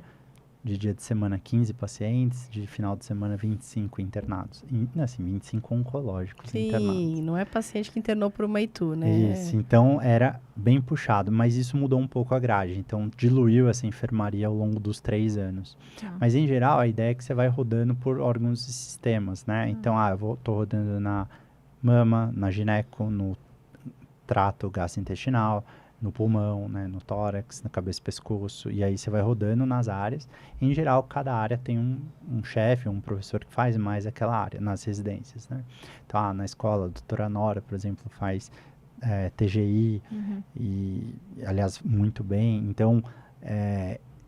[SPEAKER 5] de dia de semana 15 pacientes, de final de semana 25 internados. E, assim, 25 oncológicos internados.
[SPEAKER 4] Sim, não é paciente que internou por uma ITU, né?
[SPEAKER 5] Isso, então era bem puxado, mas isso mudou um pouco a grade. Então, diluiu essa enfermaria ao longo dos 3 anos.
[SPEAKER 1] Tá.
[SPEAKER 5] Mas, em geral, a ideia é que você vai rodando por órgãos e sistemas, né? Então, tô rodando na mama, na gineco, no trato gastrointestinal, no pulmão, né, no tórax, na cabeça e pescoço, e aí você vai rodando nas áreas. Em geral, cada área tem um chefe, um professor que faz mais aquela área, nas residências, né? Então, na escola, a doutora Nora, por exemplo, faz TGI, e, aliás, muito bem. Então,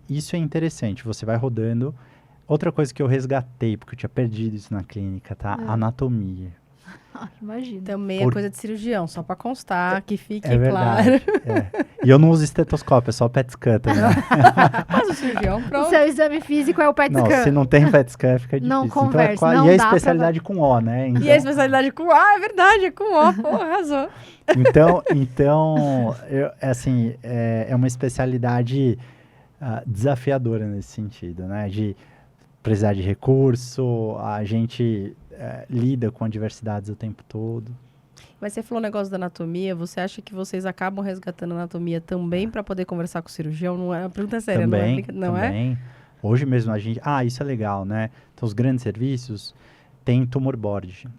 [SPEAKER 5] isso é interessante, você vai rodando. Outra coisa que eu resgatei, porque eu tinha perdido isso na clínica, tá? Anatomia.
[SPEAKER 1] Imagina.
[SPEAKER 4] Também é coisa de cirurgião, só pra constar, que fique
[SPEAKER 5] verdade,
[SPEAKER 4] claro.
[SPEAKER 5] E eu não uso estetoscópio, é só PET scan também.
[SPEAKER 4] Mas o cirurgião,
[SPEAKER 1] O
[SPEAKER 4] pronto.
[SPEAKER 1] seu exame físico é o PET
[SPEAKER 5] Não,
[SPEAKER 1] scan.
[SPEAKER 5] se não tem PET scan, fica difícil.
[SPEAKER 1] Não
[SPEAKER 5] Então,
[SPEAKER 1] conversa, não
[SPEAKER 5] e a
[SPEAKER 1] dá
[SPEAKER 5] especialidade com O, né? Então,
[SPEAKER 4] E a especialidade com A, é verdade, é com O, pô, arrasou.
[SPEAKER 5] Então é uma especialidade desafiadora nesse sentido, né? De precisar de recurso, a gente lida com adversidades o tempo todo.
[SPEAKER 4] Mas você falou o negócio da anatomia, você acha que vocês acabam resgatando a anatomia também para poder conversar com o cirurgião? Não é uma pergunta séria,
[SPEAKER 5] Também,
[SPEAKER 4] não é?
[SPEAKER 5] também. Hoje mesmo a gente... isso é legal, né? Então, os grandes serviços têm tumor board.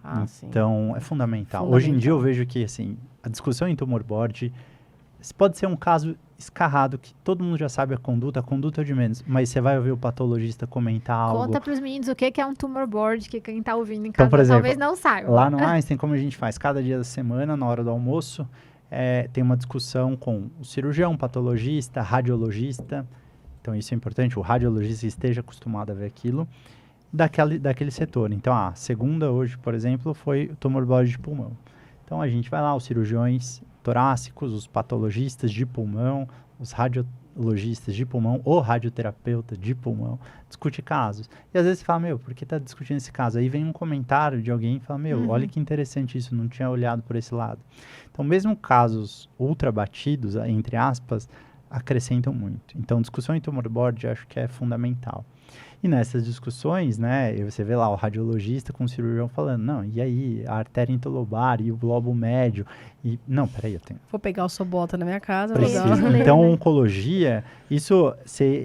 [SPEAKER 5] Então, é fundamental. Hoje em dia eu vejo que, assim, a discussão em tumor board pode ser um caso escarrado, que todo mundo já sabe a conduta é de menos, mas você vai ouvir o patologista comentar algo.
[SPEAKER 1] Conta pros meninos o que é um tumor board, que quem tá ouvindo em
[SPEAKER 5] Então,
[SPEAKER 1] casa
[SPEAKER 5] por exemplo,
[SPEAKER 1] talvez não saiba.
[SPEAKER 5] Lá no Einstein, como a gente faz cada dia da semana, na hora do almoço, tem uma discussão com o cirurgião, o patologista, radiologista. Então, isso é importante, o radiologista esteja acostumado a ver aquilo, daquele setor. Então, segunda hoje, por exemplo, foi o tumor board de pulmão. Então, a gente vai lá, os cirurgiões torácicos, os patologistas de pulmão, os radiologistas de pulmão, o radioterapeuta de pulmão, discute casos. E às vezes você fala, por que tá discutindo esse caso? Aí vem um comentário de alguém e fala, olha que interessante isso, não tinha olhado por esse lado. Então, mesmo casos ultra batidos, entre aspas, acrescentam muito. Então, discussão em tumor board eu acho que é fundamental. E nessas discussões, né, você vê lá o radiologista com o cirurgião falando, não, e aí, a artéria intolobar e o globo médio, e, não, peraí, eu tenho...
[SPEAKER 4] Vou pegar o sobota na minha casa.
[SPEAKER 5] Preciso. Então, oncologia, isso,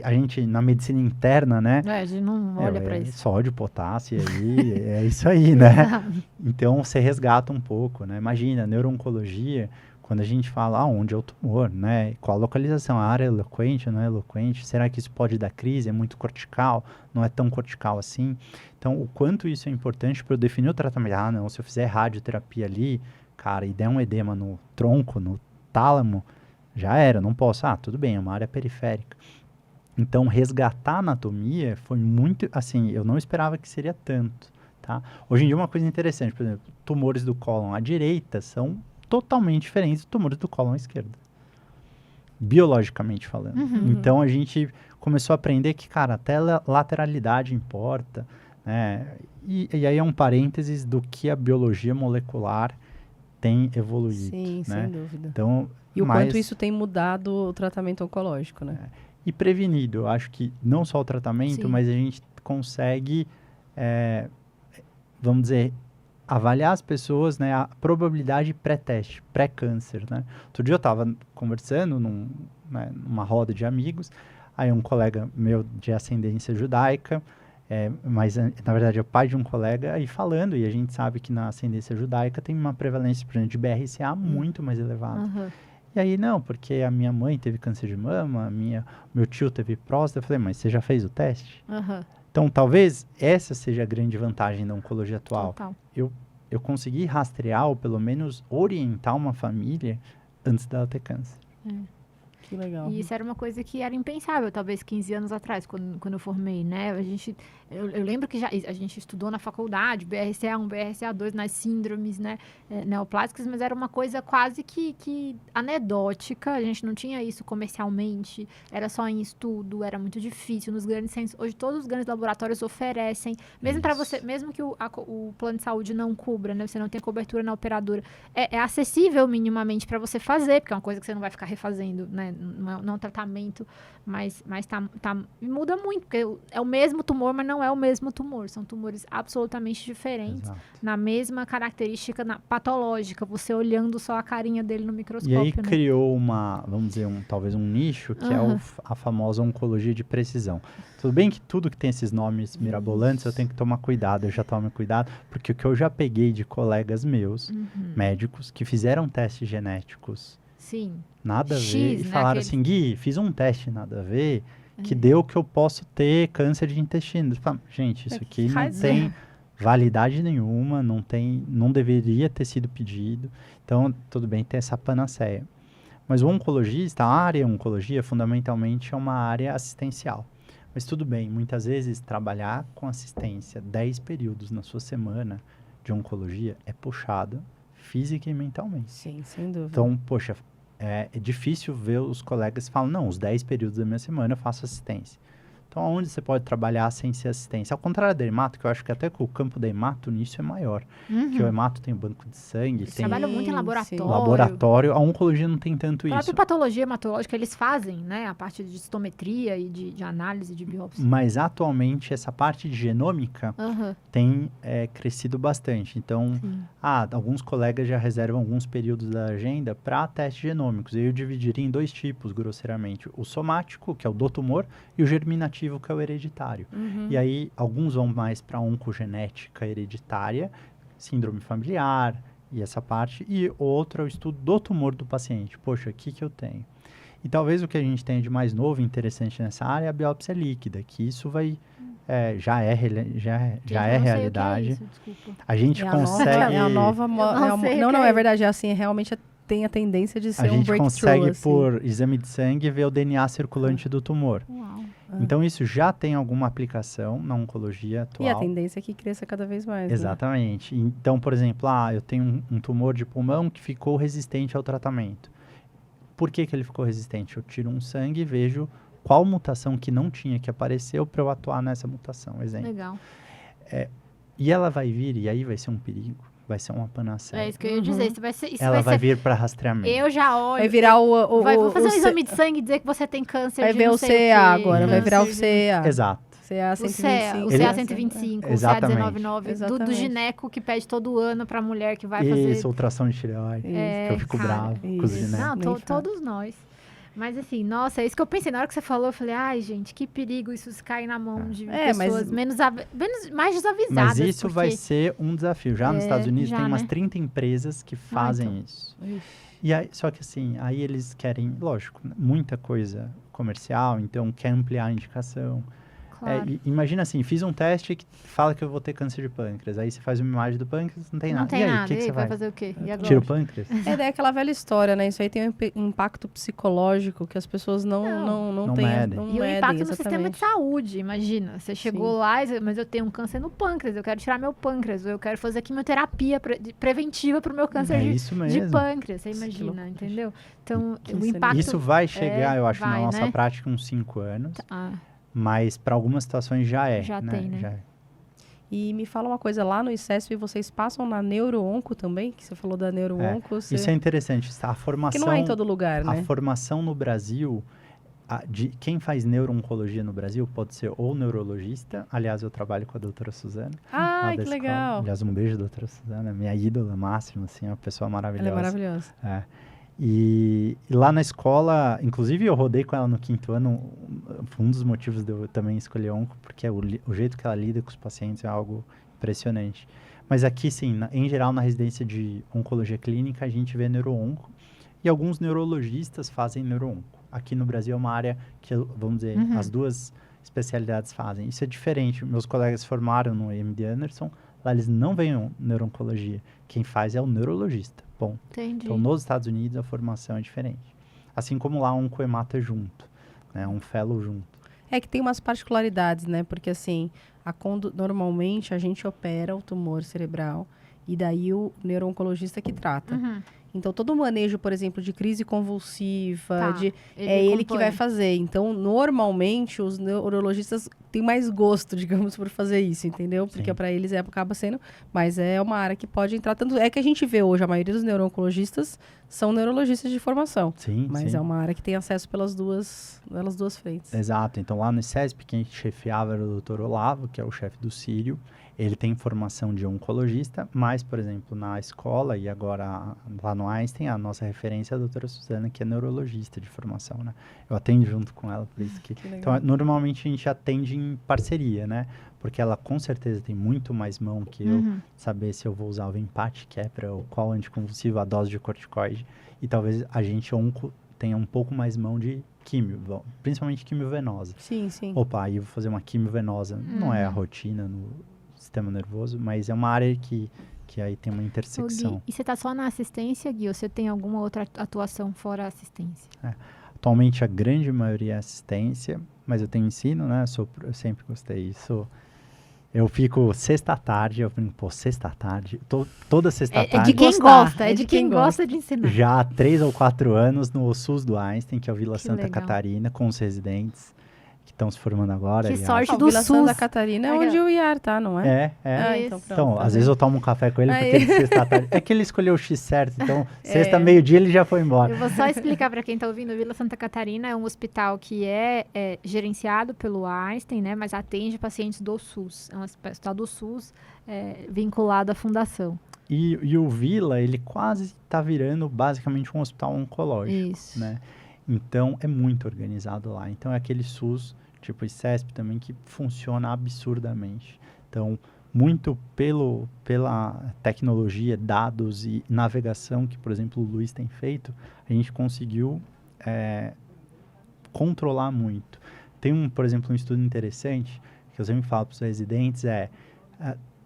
[SPEAKER 5] a gente, na medicina interna, né...
[SPEAKER 1] A gente não olha pra isso.
[SPEAKER 5] Sódio, potássio, aí, é isso aí, né? Então, você resgata um pouco, né? Imagina, neuro-oncologia... Quando a gente fala onde é o tumor, né? Qual a localização? A área é eloquente, não é eloquente? Será que isso pode dar crise? É muito cortical? Não é tão cortical assim? Então, o quanto isso é importante para eu definir o tratamento? Não, se eu fizer radioterapia ali, cara, e der um edema no tronco, no tálamo, já era, não posso. Tudo bem, é uma área periférica. Então, resgatar a anatomia foi muito, assim, eu não esperava que seria tanto, tá? Hoje em dia, uma coisa interessante, por exemplo, tumores do cólon à direita são totalmente diferentes dos tumores do cólon à esquerda, biologicamente falando. Então, a gente começou a aprender que, cara, até lateralidade importa, né? E aí é um parênteses do que a biologia molecular tem evoluído.
[SPEAKER 4] Sim,
[SPEAKER 5] né?
[SPEAKER 4] sem dúvida.
[SPEAKER 5] Então,
[SPEAKER 4] e o quanto isso tem mudado o tratamento oncológico, né?
[SPEAKER 5] E prevenido. Eu acho que não só o tratamento, mas a gente consegue, vamos dizer, avaliar as pessoas, né, a probabilidade pré-teste, pré-câncer, né? Outro dia eu estava conversando numa roda de amigos, aí um colega meu de ascendência judaica, mas na verdade é o pai de um colega, aí falando, e a gente sabe que na ascendência judaica tem uma prevalência, por exemplo, de BRCA muito mais elevada. E aí, não, porque a minha mãe teve câncer de mama, meu tio teve próstata, eu falei, mas você já fez o teste? Então, talvez essa seja a grande vantagem da oncologia atual.
[SPEAKER 1] Total.
[SPEAKER 5] Eu consegui rastrear, ou pelo menos orientar uma família antes dela ter câncer.
[SPEAKER 4] Que legal.
[SPEAKER 1] E isso era uma coisa que era impensável, talvez 15 anos atrás, quando eu formei, né? Eu lembro que a gente estudou na faculdade, BRCA1, BRCA2, nas síndromes, né, neoplásicas, mas era uma coisa quase que anedótica, a gente não tinha isso comercialmente, era só em estudo, era muito difícil nos grandes centros. Hoje todos os grandes laboratórios oferecem, mesmo para você, mesmo que o plano de saúde não cubra, né, você não tem cobertura na operadora, é acessível minimamente para você fazer, porque é uma coisa que você não vai ficar refazendo, né? Não é um tratamento, mas muda muito, porque é o mesmo tumor, mas não é o mesmo tumor. São tumores absolutamente diferentes,
[SPEAKER 5] Exato.
[SPEAKER 1] na mesma característica patológica, você olhando só a carinha dele no
[SPEAKER 5] E
[SPEAKER 1] microscópio.
[SPEAKER 5] aí
[SPEAKER 1] né?
[SPEAKER 5] criou vamos dizer, talvez um nicho, que é a famosa oncologia de precisão. Tudo bem que tudo que tem esses nomes mirabolantes, eu tenho que tomar cuidado, eu já tomo cuidado, porque o que eu já peguei de colegas meus, médicos, que fizeram testes genéticos,
[SPEAKER 1] Sim.
[SPEAKER 5] nada a ver,
[SPEAKER 1] X,
[SPEAKER 5] e
[SPEAKER 1] né,
[SPEAKER 5] falaram
[SPEAKER 1] aquele-
[SPEAKER 5] assim, Gui, fiz um teste nada a ver, que deu que eu posso ter câncer de intestino. Gente, isso aqui não
[SPEAKER 4] raiz,
[SPEAKER 5] tem validade nenhuma, não deveria ter sido pedido. Então, tudo bem ter essa panaceia. Mas o oncologista, a área oncologia, fundamentalmente é uma área assistencial. Mas tudo bem, muitas vezes trabalhar com assistência 10 períodos na sua semana de oncologia é puxado física e mentalmente.
[SPEAKER 4] Sim, sem dúvida.
[SPEAKER 5] Então, poxa, é difícil ver os colegas que falam, não, os 10 períodos da minha semana eu faço assistência. Então, aonde você pode trabalhar sem ser assistência? Ao contrário da hemato, que eu acho que até que o campo da hemato nisso é maior. Que o hemato tem banco de sangue,
[SPEAKER 1] Eles
[SPEAKER 5] tem
[SPEAKER 1] trabalham muito em laboratório.
[SPEAKER 5] laboratório. A oncologia não tem tanto
[SPEAKER 1] A própria
[SPEAKER 5] isso.
[SPEAKER 1] patologia hematológica, eles fazem, né? A parte de histometria e de análise de biópsia.
[SPEAKER 5] Mas, atualmente, essa parte de genômica tem crescido bastante. Então,
[SPEAKER 1] Sim.
[SPEAKER 5] alguns colegas já reservam alguns períodos da agenda para testes genômicos. Eu dividiria em 2 tipos, grosseiramente. O somático, que é o do tumor, e o germinativo, que é o hereditário. E aí, alguns vão mais para oncogenética hereditária, síndrome familiar e essa parte. E outro é o estudo do tumor do paciente. Poxa, o que eu tenho? E talvez o que a gente tenha de mais novo e interessante nessa área é a biópsia líquida, que isso vai... já é realidade. A gente consegue...
[SPEAKER 4] É a nova... Não, é verdade. É assim, realmente tem a tendência de ser um breakthrough.
[SPEAKER 5] A gente consegue,
[SPEAKER 4] assim.
[SPEAKER 5] por exame de sangue, ver o DNA circulante do tumor.
[SPEAKER 1] Uau.
[SPEAKER 5] Então, isso já tem alguma aplicação na oncologia atual.
[SPEAKER 4] E a tendência é que cresça cada vez mais.
[SPEAKER 5] Exatamente. Né? Então, por exemplo, eu tenho um tumor de pulmão que ficou resistente ao tratamento. Por que ele ficou resistente? Eu tiro um sangue e vejo qual mutação que não tinha que apareceu para eu atuar nessa mutação, exemplo.
[SPEAKER 1] Legal.
[SPEAKER 5] E ela vai vir, e aí vai ser um perigo. Vai ser uma panaceia.
[SPEAKER 1] É isso que eu ia dizer. Isso
[SPEAKER 5] Ela vai
[SPEAKER 1] ser...
[SPEAKER 5] vir para rastreamento.
[SPEAKER 1] Eu já olho.
[SPEAKER 4] Vai virar
[SPEAKER 1] vou fazer um exame de sangue e dizer que você tem câncer
[SPEAKER 4] vai
[SPEAKER 1] de
[SPEAKER 4] ver
[SPEAKER 1] não
[SPEAKER 4] o
[SPEAKER 1] sei
[SPEAKER 4] CA
[SPEAKER 1] quê,
[SPEAKER 4] agora, vai virar o
[SPEAKER 1] câncer
[SPEAKER 4] CA.
[SPEAKER 5] Exato.
[SPEAKER 4] CA 125.
[SPEAKER 1] O CA 125, o CA 199, do
[SPEAKER 4] Exatamente.
[SPEAKER 1] gineco que pede todo ano pra mulher que vai fazer...
[SPEAKER 5] Isso, ultrassom de tireoide. Que eu fico bravo com os ginecos.
[SPEAKER 1] Não, todos nós. Mas assim, nossa, é isso que eu pensei. Na hora que você falou, eu falei, ai, gente, que perigo isso se cair na mão de pessoas mais desavisadas.
[SPEAKER 5] Mas isso vai ser um desafio. Já nos Estados Unidos tem umas 30 empresas que fazem isso. E aí, só que assim, aí eles querem, lógico, muita coisa comercial, então quer ampliar a indicação.
[SPEAKER 1] Claro.
[SPEAKER 5] Imagina assim, fiz um teste que fala que eu vou ter câncer de pâncreas. Aí você faz uma imagem do pâncreas, não tem nada.
[SPEAKER 1] Não tem
[SPEAKER 5] e aí,
[SPEAKER 1] nada.
[SPEAKER 5] o que você
[SPEAKER 1] vai
[SPEAKER 5] faz?
[SPEAKER 1] fazer o quê? E agora?
[SPEAKER 5] Tira o pâncreas?
[SPEAKER 4] É aquela velha história, né? Isso aí tem um impacto psicológico que as pessoas não têm.
[SPEAKER 5] medem.
[SPEAKER 1] E o impacto no sistema de saúde, imagina. Você chegou lá, mas eu tenho um câncer no pâncreas, eu quero tirar meu pâncreas, eu quero fazer quimioterapia preventiva para o meu câncer de pâncreas, você imagina, entendeu? Então, o impacto...
[SPEAKER 5] Isso vai chegar, eu acho, na nossa
[SPEAKER 1] né?
[SPEAKER 5] prática, uns 5 anos. Mas para algumas situações já é.
[SPEAKER 1] Já
[SPEAKER 5] né?
[SPEAKER 1] tem, né?
[SPEAKER 5] Já é.
[SPEAKER 4] E me fala uma coisa, lá no ICESP vocês passam na neuroonco também? Que você falou da neuroonco.
[SPEAKER 5] Isso é interessante. A formação...
[SPEAKER 4] Que não é em todo lugar, né?
[SPEAKER 5] A formação no Brasil, de quem faz neuro-oncologia no Brasil, pode ser ou neurologista. Aliás, eu trabalho com a doutora Suzana.
[SPEAKER 4] Ai, que legal.
[SPEAKER 5] Aliás, um beijo, doutora Suzana. Minha ídola máxima, assim, uma pessoa maravilhosa.
[SPEAKER 4] Ela é maravilhosa.
[SPEAKER 5] E lá na escola, inclusive eu rodei com ela no 5º ano, foi um dos motivos de eu também escolher onco, porque o jeito que ela lida com os pacientes é algo impressionante. Mas aqui, sim, em geral, na residência de oncologia clínica, a gente vê neuroonco, e alguns neurologistas fazem neuroonco. Aqui no Brasil é uma área que, vamos dizer, as duas especialidades fazem. Isso é diferente. Meus colegas formaram no MD Anderson, lá eles não veem neuro-oncologia. Quem faz é o neurologista. Bom,
[SPEAKER 1] Entendi.
[SPEAKER 5] então nos Estados Unidos a formação é diferente. assim como lá um coemata junto, né? Um fellow junto.
[SPEAKER 4] É que tem umas particularidades, né? Porque, assim, normalmente a gente opera o tumor cerebral e daí o neuro-oncologista que trata.
[SPEAKER 1] Uhum.
[SPEAKER 4] Então, todo o manejo, por exemplo, de crise convulsiva,
[SPEAKER 1] Tá,
[SPEAKER 4] é ele que
[SPEAKER 1] compõe.
[SPEAKER 4] vai fazer. Então, normalmente, os neurologistas têm mais gosto, digamos, por fazer isso, entendeu? Porque
[SPEAKER 5] Sim.
[SPEAKER 4] para eles acaba sendo... Mas é uma área que pode entrar... Tanto é que a gente vê hoje, a maioria dos neuro-oncologistas são neurologistas de formação.
[SPEAKER 5] Sim,
[SPEAKER 4] Mas
[SPEAKER 5] sim.
[SPEAKER 4] é uma área que tem acesso pelas duas frentes.
[SPEAKER 5] Exato. Então, lá no ICESP, quem chefiava era o Dr. Olavo, que é o chefe do Sírio. Ele tem formação de oncologista, mas, por exemplo, na escola e agora lá no Einstein, a nossa referência é a doutora Suzana, que é neurologista de formação, né? Eu atendo junto com ela, por isso que... Então, normalmente a gente atende em parceria, né? Porque ela, com certeza, tem muito mais mão que eu, saber se eu vou usar o Vimpat, que é para qual anticonvulsivo, a dose de corticoide, e talvez a gente tenha um pouco mais mão de químio, principalmente químio venosa.
[SPEAKER 4] Sim, sim.
[SPEAKER 5] Opa, aí eu vou fazer uma químio venosa. Não é a rotina no sistema nervoso, mas é uma área que aí tem uma intersecção.
[SPEAKER 1] Gui, e você tá só na assistência, Gui, ou você tem alguma outra atuação fora a assistência?
[SPEAKER 5] Atualmente a grande maioria é assistência, mas eu tenho ensino, né? Eu sempre gostei disso. Eu fico sexta-tarde, eu brinco, pô, sexta-tarde, toda sexta-tarde.
[SPEAKER 1] É de quem
[SPEAKER 4] Gostar,
[SPEAKER 1] gosta, é de quem gosta de ensinar.
[SPEAKER 5] Já há 3 ou 4 anos no SUS do Einstein, que é o Vila
[SPEAKER 1] Que
[SPEAKER 5] Santa
[SPEAKER 1] legal.
[SPEAKER 5] Catarina, com os residentes que estão se formando agora.
[SPEAKER 1] Que
[SPEAKER 5] aliás.
[SPEAKER 1] sorte
[SPEAKER 4] O
[SPEAKER 1] do
[SPEAKER 4] Vila
[SPEAKER 1] SUS.
[SPEAKER 4] Santa Catarina é onde o IAR tá, não é?
[SPEAKER 5] É.
[SPEAKER 4] Ah,
[SPEAKER 1] Isso.
[SPEAKER 4] então pronto.
[SPEAKER 5] Então,
[SPEAKER 4] tá
[SPEAKER 5] às vezes eu tomo um café com ele, porque
[SPEAKER 4] Aí.
[SPEAKER 5] ele sexta-tarde. É que ele escolheu o X certo, então sexta, meio-dia, ele já foi embora.
[SPEAKER 1] Eu vou só explicar para quem está ouvindo. Vila Santa Catarina é um hospital que é gerenciado pelo Einstein, né? Mas atende pacientes do SUS. É um hospital do SUS vinculado à fundação.
[SPEAKER 5] E o Vila, ele quase está virando basicamente um hospital oncológico,
[SPEAKER 1] Isso.
[SPEAKER 5] né? Então, é muito organizado lá. Então, é aquele SUS, tipo ICESP também, que funciona absurdamente. Então, muito pela tecnologia, dados e navegação que, por exemplo, o Luiz tem feito, a gente conseguiu controlar muito. Tem, por exemplo, um estudo interessante, que eu sempre falo para os residentes,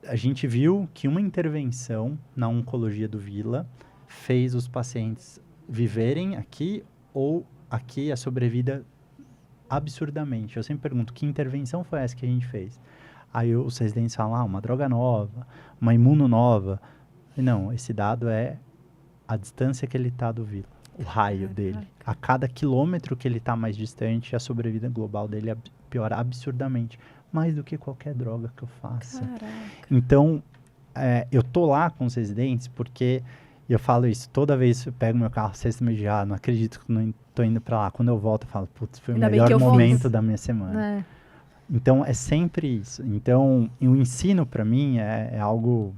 [SPEAKER 5] a gente viu que uma intervenção na oncologia do Vila fez os pacientes viverem aqui ou aqui a sobrevida absurdamente. Eu sempre pergunto, que intervenção foi essa que a gente fez? Aí os residentes falam, uma droga nova, uma imuno nova. Não, esse dado é a distância que ele está do Vila, o raio dele. A cada quilômetro que ele está mais distante, a sobrevida global dele piora absurdamente. Mais do que qualquer droga que eu faça.
[SPEAKER 4] Caraca.
[SPEAKER 5] Então, eu tô lá com os residentes porque eu falo isso, toda vez que eu pego meu carro, sexta meio dia, não acredito que não tô indo pra lá. Quando eu volto, eu falo, putz, foi
[SPEAKER 4] Ainda
[SPEAKER 5] o
[SPEAKER 4] bem
[SPEAKER 5] melhor
[SPEAKER 4] que eu
[SPEAKER 5] momento
[SPEAKER 4] fiz.
[SPEAKER 5] da minha semana.
[SPEAKER 1] É.
[SPEAKER 5] Então, é sempre isso. Então, o ensino pra mim é algo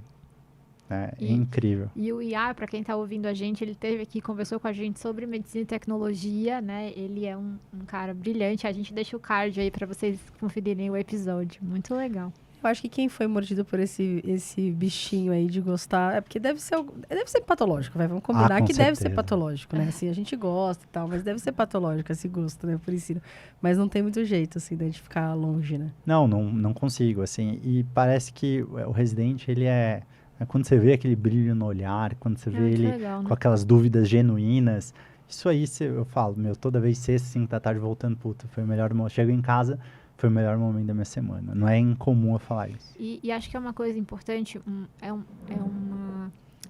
[SPEAKER 5] incrível.
[SPEAKER 1] E o IAR, para quem está ouvindo a gente, ele esteve aqui, conversou com a gente sobre medicina e tecnologia, né? Ele é um cara brilhante. A gente deixa o card aí para vocês conferirem o episódio. Muito legal.
[SPEAKER 4] Eu acho que quem foi mordido por esse bichinho aí de gostar, é porque deve ser patológico, vai. Vamos combinar
[SPEAKER 5] com
[SPEAKER 4] que deve ser
[SPEAKER 5] certeza.
[SPEAKER 4] patológico, né? Assim, a gente gosta e tal, mas deve ser patológico esse gosto, né? Por ensino. Mas não tem muito jeito, assim, de ficar longe, né?
[SPEAKER 5] Não consigo, assim. E parece que o residente, ele quando você vê aquele brilho no olhar, quando você vê ele
[SPEAKER 1] legal, né?
[SPEAKER 5] com aquelas dúvidas genuínas, isso aí eu falo, toda vez sexta, 5 da tarde, voltando, puta, foi o melhor momento. Chego em casa, foi o melhor momento da minha semana. Não é incomum eu falar isso.
[SPEAKER 1] E acho que é uma coisa importante, é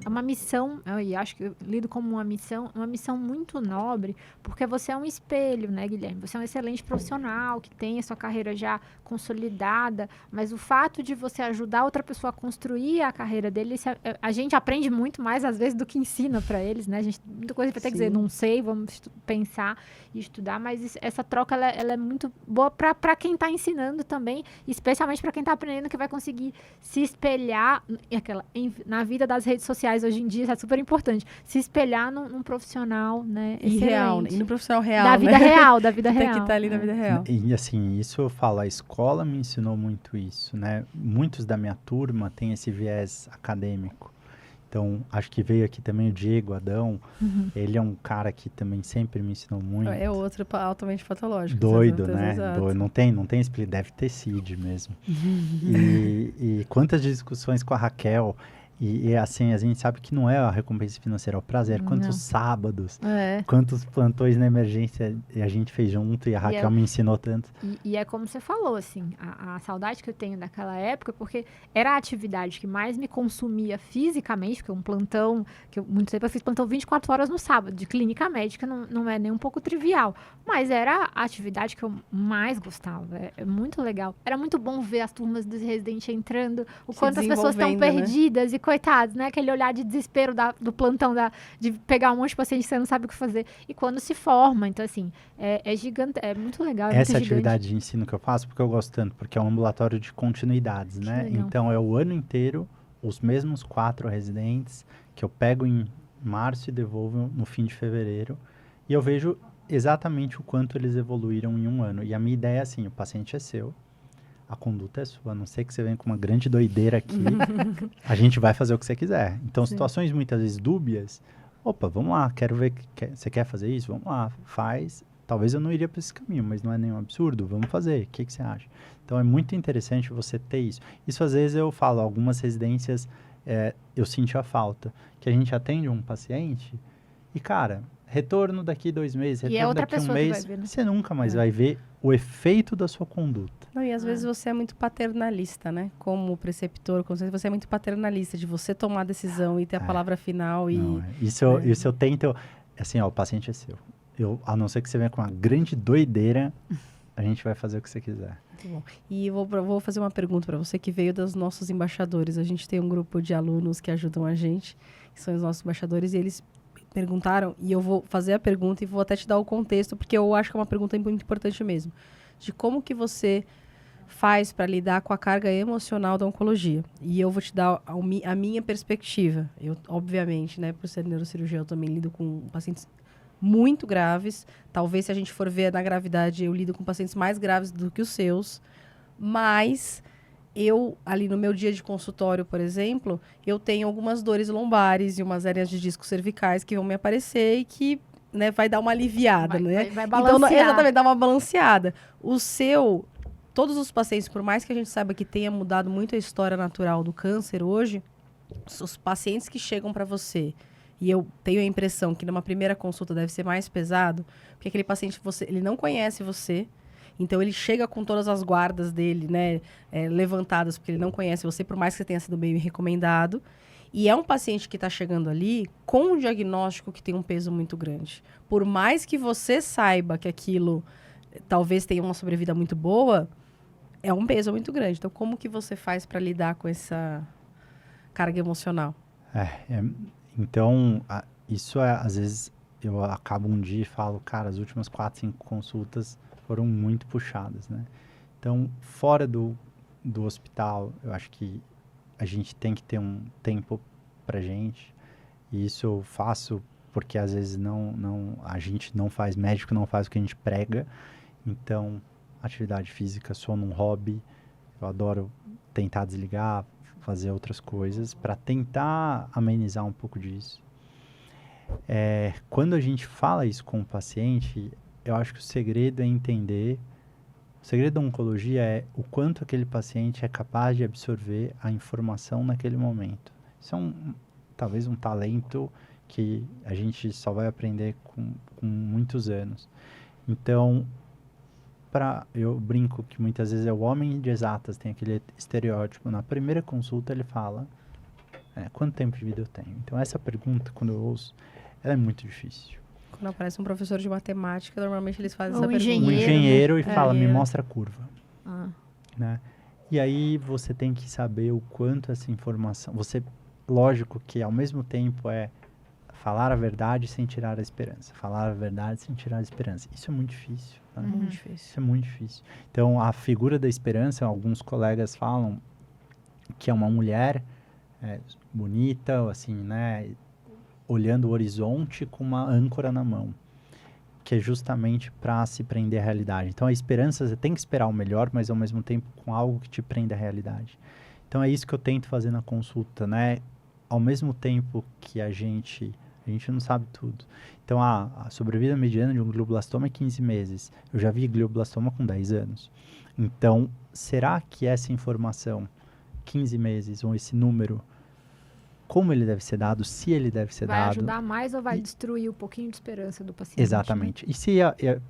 [SPEAKER 1] uma missão, e acho que eu lido como uma missão muito nobre, porque você é um espelho, né, Guilherme? Você é um excelente profissional, que tem a sua carreira já consolidada, mas o fato de você ajudar outra pessoa a construir a carreira dele, a gente aprende muito mais, às vezes, do que ensina para eles, né? A gente, muita coisa vai ter que dizer, não sei, vamos pensar e estudar, mas essa troca, ela é muito boa para quem está ensinando também, especialmente para quem está aprendendo, que vai conseguir se espelhar na vida das redes sociais hoje em dia, isso é super importante. Se espelhar num profissional, né?
[SPEAKER 4] E real, né? E no profissional real,
[SPEAKER 1] da vida real, da vida real.
[SPEAKER 4] Tem que estar ali na vida real.
[SPEAKER 5] E assim, isso eu falo, a escola me ensinou muito isso, né? Muitos da minha turma têm esse viés acadêmico. Então, acho que veio aqui também o Diego Adão. Ele é um cara que também sempre me ensinou muito.
[SPEAKER 4] É outro altamente patológico.
[SPEAKER 5] Doido, né?
[SPEAKER 4] Exato.
[SPEAKER 5] Doido. Não tem explicação, deve ter CID mesmo. E quantas discussões com a Raquel. E assim, a gente sabe que não é a recompensa financeira, é o prazer. Quantos sábados,
[SPEAKER 1] É.
[SPEAKER 5] quantos plantões na emergência a gente fez junto e a Raquel me ensinou tanto.
[SPEAKER 1] E é como você falou, assim, a saudade que eu tenho daquela época, porque era a atividade que mais me consumia fisicamente, porque um plantão, muito tempo eu fiz plantão 24 horas no sábado, de clínica médica, não é nem um pouco trivial, mas era a atividade que eu mais gostava, é muito legal. Era muito bom ver as turmas dos residentes entrando, o quanto as pessoas estão perdidas, né? E coitados, né? Aquele olhar de desespero do plantão, de pegar um monte de paciente que você não sabe o que fazer. E quando se forma, então assim, é gigante, é muito legal.
[SPEAKER 5] Essa é a atividade de ensino que eu faço, porque eu gosto tanto, porque é um ambulatório de continuidades, né? Então é o ano inteiro, os mesmos 4 residentes, que eu pego em março e devolvo no fim de fevereiro. E eu vejo exatamente o quanto eles evoluíram em um ano. E a minha ideia é assim, o paciente é seu, a conduta é sua, a não ser que você venha com uma grande doideira aqui, a gente vai fazer o que você quiser. Então, situações muitas vezes dúbias, opa, vamos lá, quero ver, você quer fazer isso? Vamos lá, faz. Talvez eu não iria para esse caminho, mas não é nenhum absurdo, vamos fazer, o que você acha? Então, é muito interessante você ter isso. Isso, às vezes, eu falo, algumas residências, eu senti a falta, que a gente atende um paciente e, cara, retorno daqui 2 meses, retorno daqui 1 mês, ver, né? Você nunca mais vai ver o efeito da sua conduta.
[SPEAKER 4] Não, e às vezes você é muito paternalista, né? Como preceptor, você é muito paternalista de você tomar a decisão e ter a palavra final.
[SPEAKER 5] Não, isso eu tento, assim, ó, o paciente é seu. A não ser que você venha com uma grande doideira, a gente vai fazer o que você quiser.
[SPEAKER 4] Muito bom. E eu vou fazer uma pergunta para você que veio dos nossos embaixadores. A gente tem um grupo de alunos que ajudam a gente, que são os nossos embaixadores, e eles perguntaram, e eu vou fazer a pergunta e vou até te dar o contexto, porque eu acho que é uma pergunta muito importante mesmo, de como que você faz para lidar com a carga emocional da oncologia. E eu vou te dar a minha perspectiva. Eu, obviamente, né, por ser neurocirurgião, eu também lido com pacientes muito graves. Talvez, se a gente for ver na gravidade, eu lido com pacientes mais graves do que os seus, mas eu, ali no meu dia de consultório, por exemplo, eu tenho algumas dores lombares e umas hérnias de discos cervicais que vão me aparecer e que, né, vai dar uma aliviada, né?
[SPEAKER 1] Vai balancear.
[SPEAKER 4] Então, exatamente, dar uma balanceada. Todos os pacientes, por mais que a gente saiba que tenha mudado muito a história natural do câncer hoje, os pacientes que chegam para você, e eu tenho a impressão que numa primeira consulta deve ser mais pesado, porque aquele paciente, ele não conhece você, então ele chega com todas as guardas dele, né, levantadas, porque ele não conhece você, por mais que você tenha sido bem recomendado. E é um paciente que está chegando ali com um diagnóstico que tem um peso muito grande. Por mais que você saiba que aquilo talvez tenha uma sobrevida muito boa, é um peso muito grande. Então, como que você faz para lidar com essa carga emocional?
[SPEAKER 5] Então, isso às vezes, eu acabo um dia e falo, cara, as últimas 4, 5 consultas foram muito puxadas, né? Então, fora do hospital, eu acho que a gente tem que ter um tempo pra gente, e isso eu faço porque às vezes a gente não faz, médico não faz o que a gente prega. Então, atividade física só num hobby, eu adoro tentar desligar, fazer outras coisas para tentar amenizar um pouco disso. Quando a gente fala isso com o paciente, eu acho que o segredo é entender. O segredo da oncologia é o quanto aquele paciente é capaz de absorver a informação naquele momento. Isso é talvez um talento que a gente só vai aprender com muitos anos. Então, eu brinco que muitas vezes é o homem de exatas, tem aquele estereótipo. Na primeira consulta ele fala, quanto tempo de vida eu tenho? Então, essa pergunta, quando eu ouço, ela é muito difícil.
[SPEAKER 4] Quando aparece um professor de matemática, normalmente eles fazem essa pergunta.
[SPEAKER 5] Um engenheiro e fala, me mostra a curva. Né? E aí você tem que saber o quanto essa informação... Lógico que ao mesmo tempo falar a verdade sem tirar a esperança. Falar a verdade sem tirar a esperança. Isso é muito difícil. Tá?
[SPEAKER 4] Muito difícil.
[SPEAKER 5] Isso é muito difícil. Então, a figura da esperança, alguns colegas falam que é uma mulher bonita, assim, né? Olhando o horizonte com uma âncora na mão, que é justamente para se prender à realidade. Então, a esperança, você tem que esperar o melhor, mas ao mesmo tempo com algo que te prenda à realidade. Então, é isso que eu tento fazer na consulta, né? Ao mesmo tempo que a gente não sabe tudo. Então, a sobrevida mediana de um glioblastoma é 15 meses. Eu já vi glioblastoma com 10 anos. Então, será que essa informação, 15 meses, ou esse número, como ele deve ser dado, se ele deve ser
[SPEAKER 1] Vai
[SPEAKER 5] dado.
[SPEAKER 1] ajudar mais ou vai
[SPEAKER 5] E-
[SPEAKER 1] destruir um pouquinho de esperança do paciente?
[SPEAKER 5] Exatamente. E se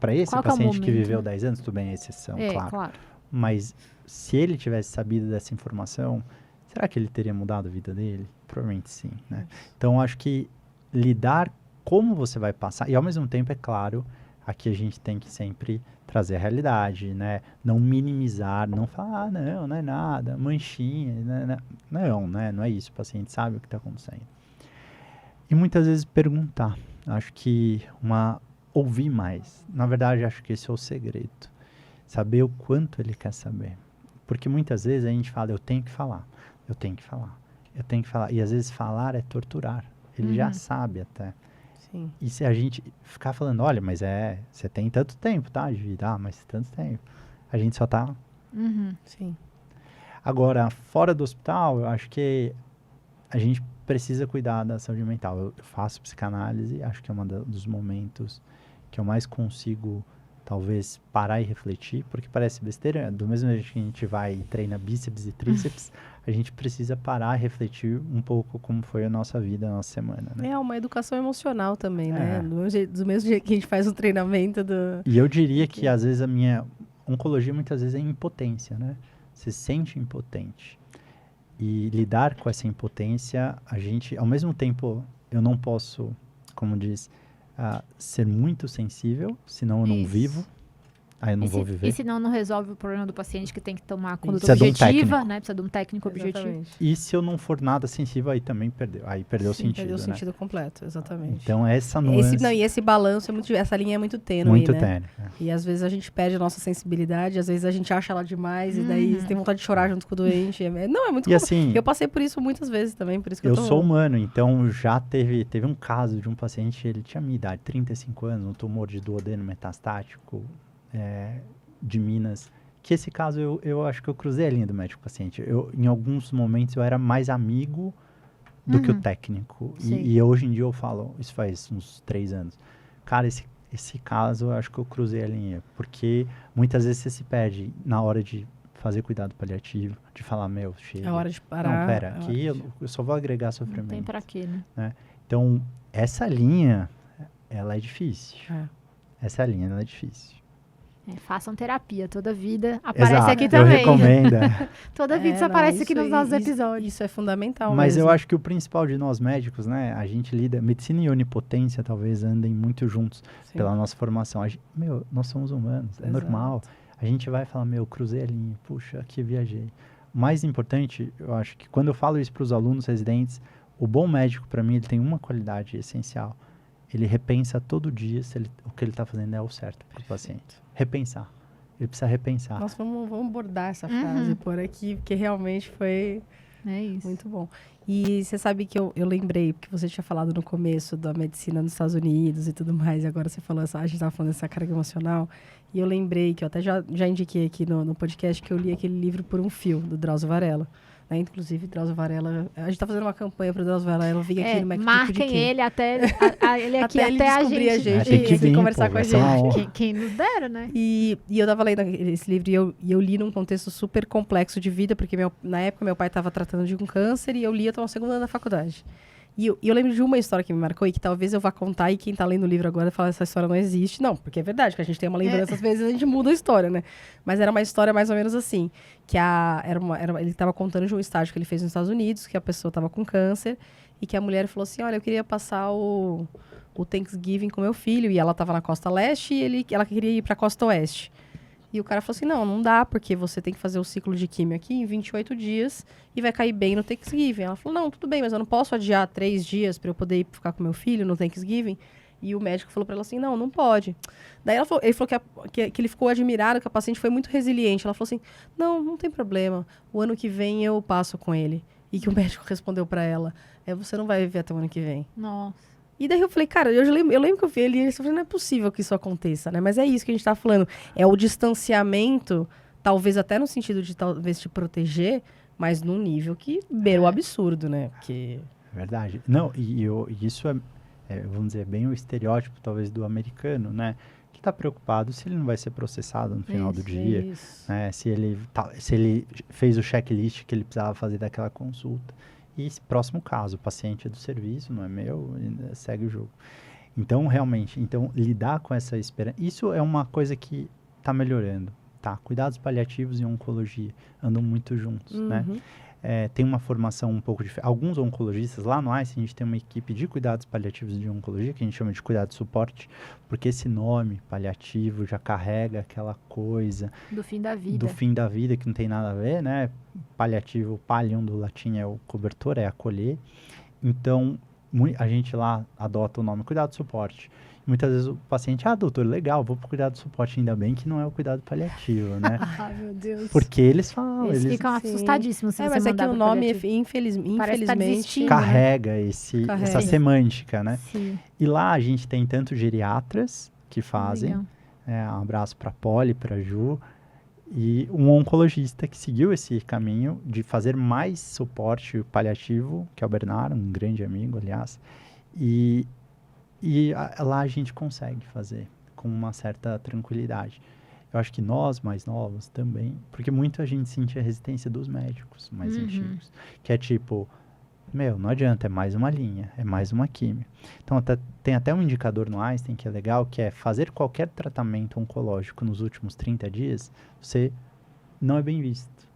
[SPEAKER 5] para esse
[SPEAKER 1] Qual que é o
[SPEAKER 5] paciente que
[SPEAKER 1] momento,
[SPEAKER 5] viveu
[SPEAKER 1] né?
[SPEAKER 5] 10 anos, tudo bem, é exceção,
[SPEAKER 1] Né?
[SPEAKER 5] claro. Mas se ele tivesse sabido dessa informação, será que ele teria mudado a vida dele? Provavelmente sim, né? Então, acho que lidar como você vai passar, e ao mesmo tempo, é claro, aqui a gente tem que sempre trazer a realidade, né? Não minimizar, não falar, não é nada, manchinha, né? Não, né? Não é isso, o paciente sabe o que está acontecendo. E muitas vezes perguntar, acho que ouvir mais. Na verdade, acho que esse é o segredo. Saber o quanto ele quer saber. Porque muitas vezes a gente fala, eu tenho que falar, eu tenho que falar, eu tenho que falar. E às vezes falar é torturar. Ele já sabe até.
[SPEAKER 4] Sim.
[SPEAKER 5] E se a gente ficar falando, olha, mas você tem tanto tempo, tá, de vida? Ah, mas tanto tempo. A gente só tá...
[SPEAKER 4] Sim.
[SPEAKER 5] Agora, fora do hospital, eu acho que a gente precisa cuidar da saúde mental. Eu faço psicanálise, acho que é um dos momentos que eu mais consigo, talvez, parar e refletir, porque parece besteira. Do mesmo jeito que a gente vai e treina bíceps e tríceps, a gente precisa parar e refletir um pouco como foi a nossa vida, a nossa semana, né?
[SPEAKER 4] É uma educação emocional também, né? Do mesmo jeito que a gente faz um treinamento do...
[SPEAKER 5] E eu diria que, às vezes, a minha oncologia, muitas vezes, é impotência, né? Você se sente impotente. E lidar com essa impotência, a gente, ao mesmo tempo, eu não posso, como diz, ser muito sensível, senão eu não
[SPEAKER 1] Isso.
[SPEAKER 5] vivo. Aí eu não vou viver.
[SPEAKER 1] E senão não resolve o problema do paciente que tem que tomar a conduta
[SPEAKER 5] Precisa de um
[SPEAKER 1] objetiva,
[SPEAKER 5] técnico.
[SPEAKER 1] né? Precisa de um técnico objetivo.
[SPEAKER 4] Exatamente.
[SPEAKER 5] E se eu não for nada sensível, aí também perdeu. Aí perdeu o
[SPEAKER 4] Sim,
[SPEAKER 5] sentido,
[SPEAKER 4] perdeu o
[SPEAKER 5] né?
[SPEAKER 4] sentido completo, exatamente.
[SPEAKER 5] Então, essa nuance...
[SPEAKER 4] E esse balanço, essa linha é muito tênue,
[SPEAKER 5] muito
[SPEAKER 4] né?
[SPEAKER 5] tênue.
[SPEAKER 4] E às vezes a gente perde a nossa sensibilidade, às vezes a gente acha ela demais, e daí você tem vontade de chorar junto com o doente. Não, é muito
[SPEAKER 5] E assim...
[SPEAKER 4] Eu passei por isso muitas vezes também, por isso que eu
[SPEAKER 5] Eu
[SPEAKER 4] tô...
[SPEAKER 5] sou humano, então já teve um caso de um paciente, ele tinha minha idade, 35 anos, um tumor de duodeno metastático, de Minas, que esse caso eu acho que eu cruzei a linha do médico-paciente. Em alguns momentos eu era mais amigo do que o técnico. E hoje em dia eu falo, isso faz uns 3 anos. Cara, esse caso eu acho que eu cruzei a linha, porque muitas vezes você se perde na hora de fazer cuidado paliativo, de falar, chega.
[SPEAKER 4] É hora de parar.
[SPEAKER 5] Não, pera, aqui eu só vou agregar sofrimento.
[SPEAKER 1] Não tem pra quê, né?
[SPEAKER 5] Então, essa linha, ela é difícil. Essa linha, ela é difícil.
[SPEAKER 1] Façam terapia, toda vida aparece
[SPEAKER 5] Exato,
[SPEAKER 1] aqui
[SPEAKER 5] eu
[SPEAKER 1] também.
[SPEAKER 5] recomendo.
[SPEAKER 1] Toda vida isso aparece aqui nos nossos episódios.
[SPEAKER 4] Isso é fundamental
[SPEAKER 5] Mas
[SPEAKER 4] mesmo.
[SPEAKER 5] eu acho que o principal de nós médicos, né, a gente lida, medicina e onipotência talvez andem muito juntos pela nossa formação. Nós somos humanos, é normal. A gente vai falar, cruzei a linha, puxa, aqui viajei. O mais importante, eu acho que quando eu falo isso para os alunos residentes, o bom médico, para mim, ele tem uma qualidade essencial. Ele repensa todo dia se o que ele está fazendo é o certo para o paciente. Repensar. Ele precisa repensar.
[SPEAKER 4] Nossa, vamos abordar essa frase por aqui, porque realmente foi muito bom. E você sabe que eu lembrei, porque você tinha falado no começo da medicina nos Estados Unidos e tudo mais, e agora você falou, a gente estava falando dessa carga emocional, e eu lembrei que eu até já indiquei aqui no podcast que eu li aquele livro Por um Fio, do Drauzio Varela. Né? Inclusive, Drauzio Varela, a gente tá fazendo uma campanha pro Drauzio Varela vir aqui no MacDico
[SPEAKER 1] marquem ele até ele aqui,
[SPEAKER 4] até ele descobrir a gente
[SPEAKER 5] e
[SPEAKER 4] conversar com a gente.
[SPEAKER 1] Quem nos dera, né?
[SPEAKER 4] E eu tava lendo esse livro e eu li num contexto super complexo de vida, porque na época meu pai tava tratando de um câncer e eu tava no segundo ano da faculdade. E eu lembro de uma história que me marcou e que talvez eu vá contar e quem tá lendo o livro agora fala essa história não existe. Não, porque é verdade, que a gente tem uma lembrança, às vezes a gente muda a história, né? Mas era uma história mais ou menos assim, que ele tava contando de um estágio que ele fez nos Estados Unidos, que a pessoa tava com câncer e que a mulher falou assim, olha, eu queria passar o Thanksgiving com meu filho, e ela tava na costa leste e ela queria ir pra costa oeste. E o cara falou assim, não dá, porque você tem que fazer o ciclo de químio aqui em 28 dias e vai cair bem no Thanksgiving. Ela falou, não, tudo bem, mas eu não posso adiar 3 dias para eu poder ir ficar com meu filho no Thanksgiving. E o médico falou para ela assim, não pode. Daí ele falou que ele ficou admirado, que a paciente foi muito resiliente. Ela falou assim, não tem problema, o ano que vem eu passo com ele. E que o médico respondeu para ela, você não vai viver até o ano que vem.
[SPEAKER 1] Nossa.
[SPEAKER 4] E daí eu falei, cara, eu lembro que eu vi ele e ele falou, não é possível que isso aconteça, né? Mas é isso que a gente tá falando. É o distanciamento, talvez até no sentido de talvez te proteger, mas num nível que beira o absurdo, né? Porque...
[SPEAKER 5] É verdade. Não, isso vamos dizer, bem o estereótipo, talvez, do americano, né? Que tá preocupado se ele não vai ser processado no final do dia. Né? Se ele fez o checklist que ele precisava fazer daquela consulta. e próximo caso, o paciente é do serviço, não é meu, e segue o jogo. Então, realmente, lidar com essa esperança, isso é uma coisa que está melhorando, tá? Cuidados paliativos e oncologia andam muito juntos, né? Tem uma formação um pouco diferente. Alguns oncologistas, lá no ICE, a gente tem uma equipe de cuidados paliativos de oncologia, que a gente chama de cuidado de suporte, porque esse nome, paliativo, já carrega aquela coisa...
[SPEAKER 1] Do fim da vida.
[SPEAKER 5] Do fim da vida, que não tem nada a ver, né? Paliativo, pallium do latim é o cobertor, é acolher. Então, a gente lá adota o nome cuidado de suporte. Muitas vezes o paciente, doutor, legal, vou pro cuidado de suporte, ainda bem que não é o cuidado paliativo, né?
[SPEAKER 4] Meu Deus.
[SPEAKER 5] Porque eles falam...
[SPEAKER 1] Eles ficam assustadíssimos se você
[SPEAKER 4] mas é que
[SPEAKER 1] mandar
[SPEAKER 4] o
[SPEAKER 1] pro
[SPEAKER 4] nome,
[SPEAKER 1] paliativo.
[SPEAKER 4] infelizmente,
[SPEAKER 1] tá desistindo,
[SPEAKER 5] carrega
[SPEAKER 1] né?
[SPEAKER 5] essa semântica, né?
[SPEAKER 1] Sim.
[SPEAKER 5] E lá a gente tem tanto geriatras que fazem,
[SPEAKER 1] Legal.
[SPEAKER 5] um abraço para Poli, para Ju, e um oncologista que seguiu esse caminho de fazer mais suporte paliativo, que é o Bernardo, um grande amigo, aliás, lá a gente consegue fazer com uma certa tranquilidade. Eu acho que nós, mais novos, também, porque muito a gente sentia a resistência dos médicos mais antigos, que é tipo, não adianta, é mais uma linha, é mais uma químio. Então, tem até um indicador no Einstein que é legal, que é fazer qualquer tratamento oncológico nos últimos 30 dias, você não é bem visto,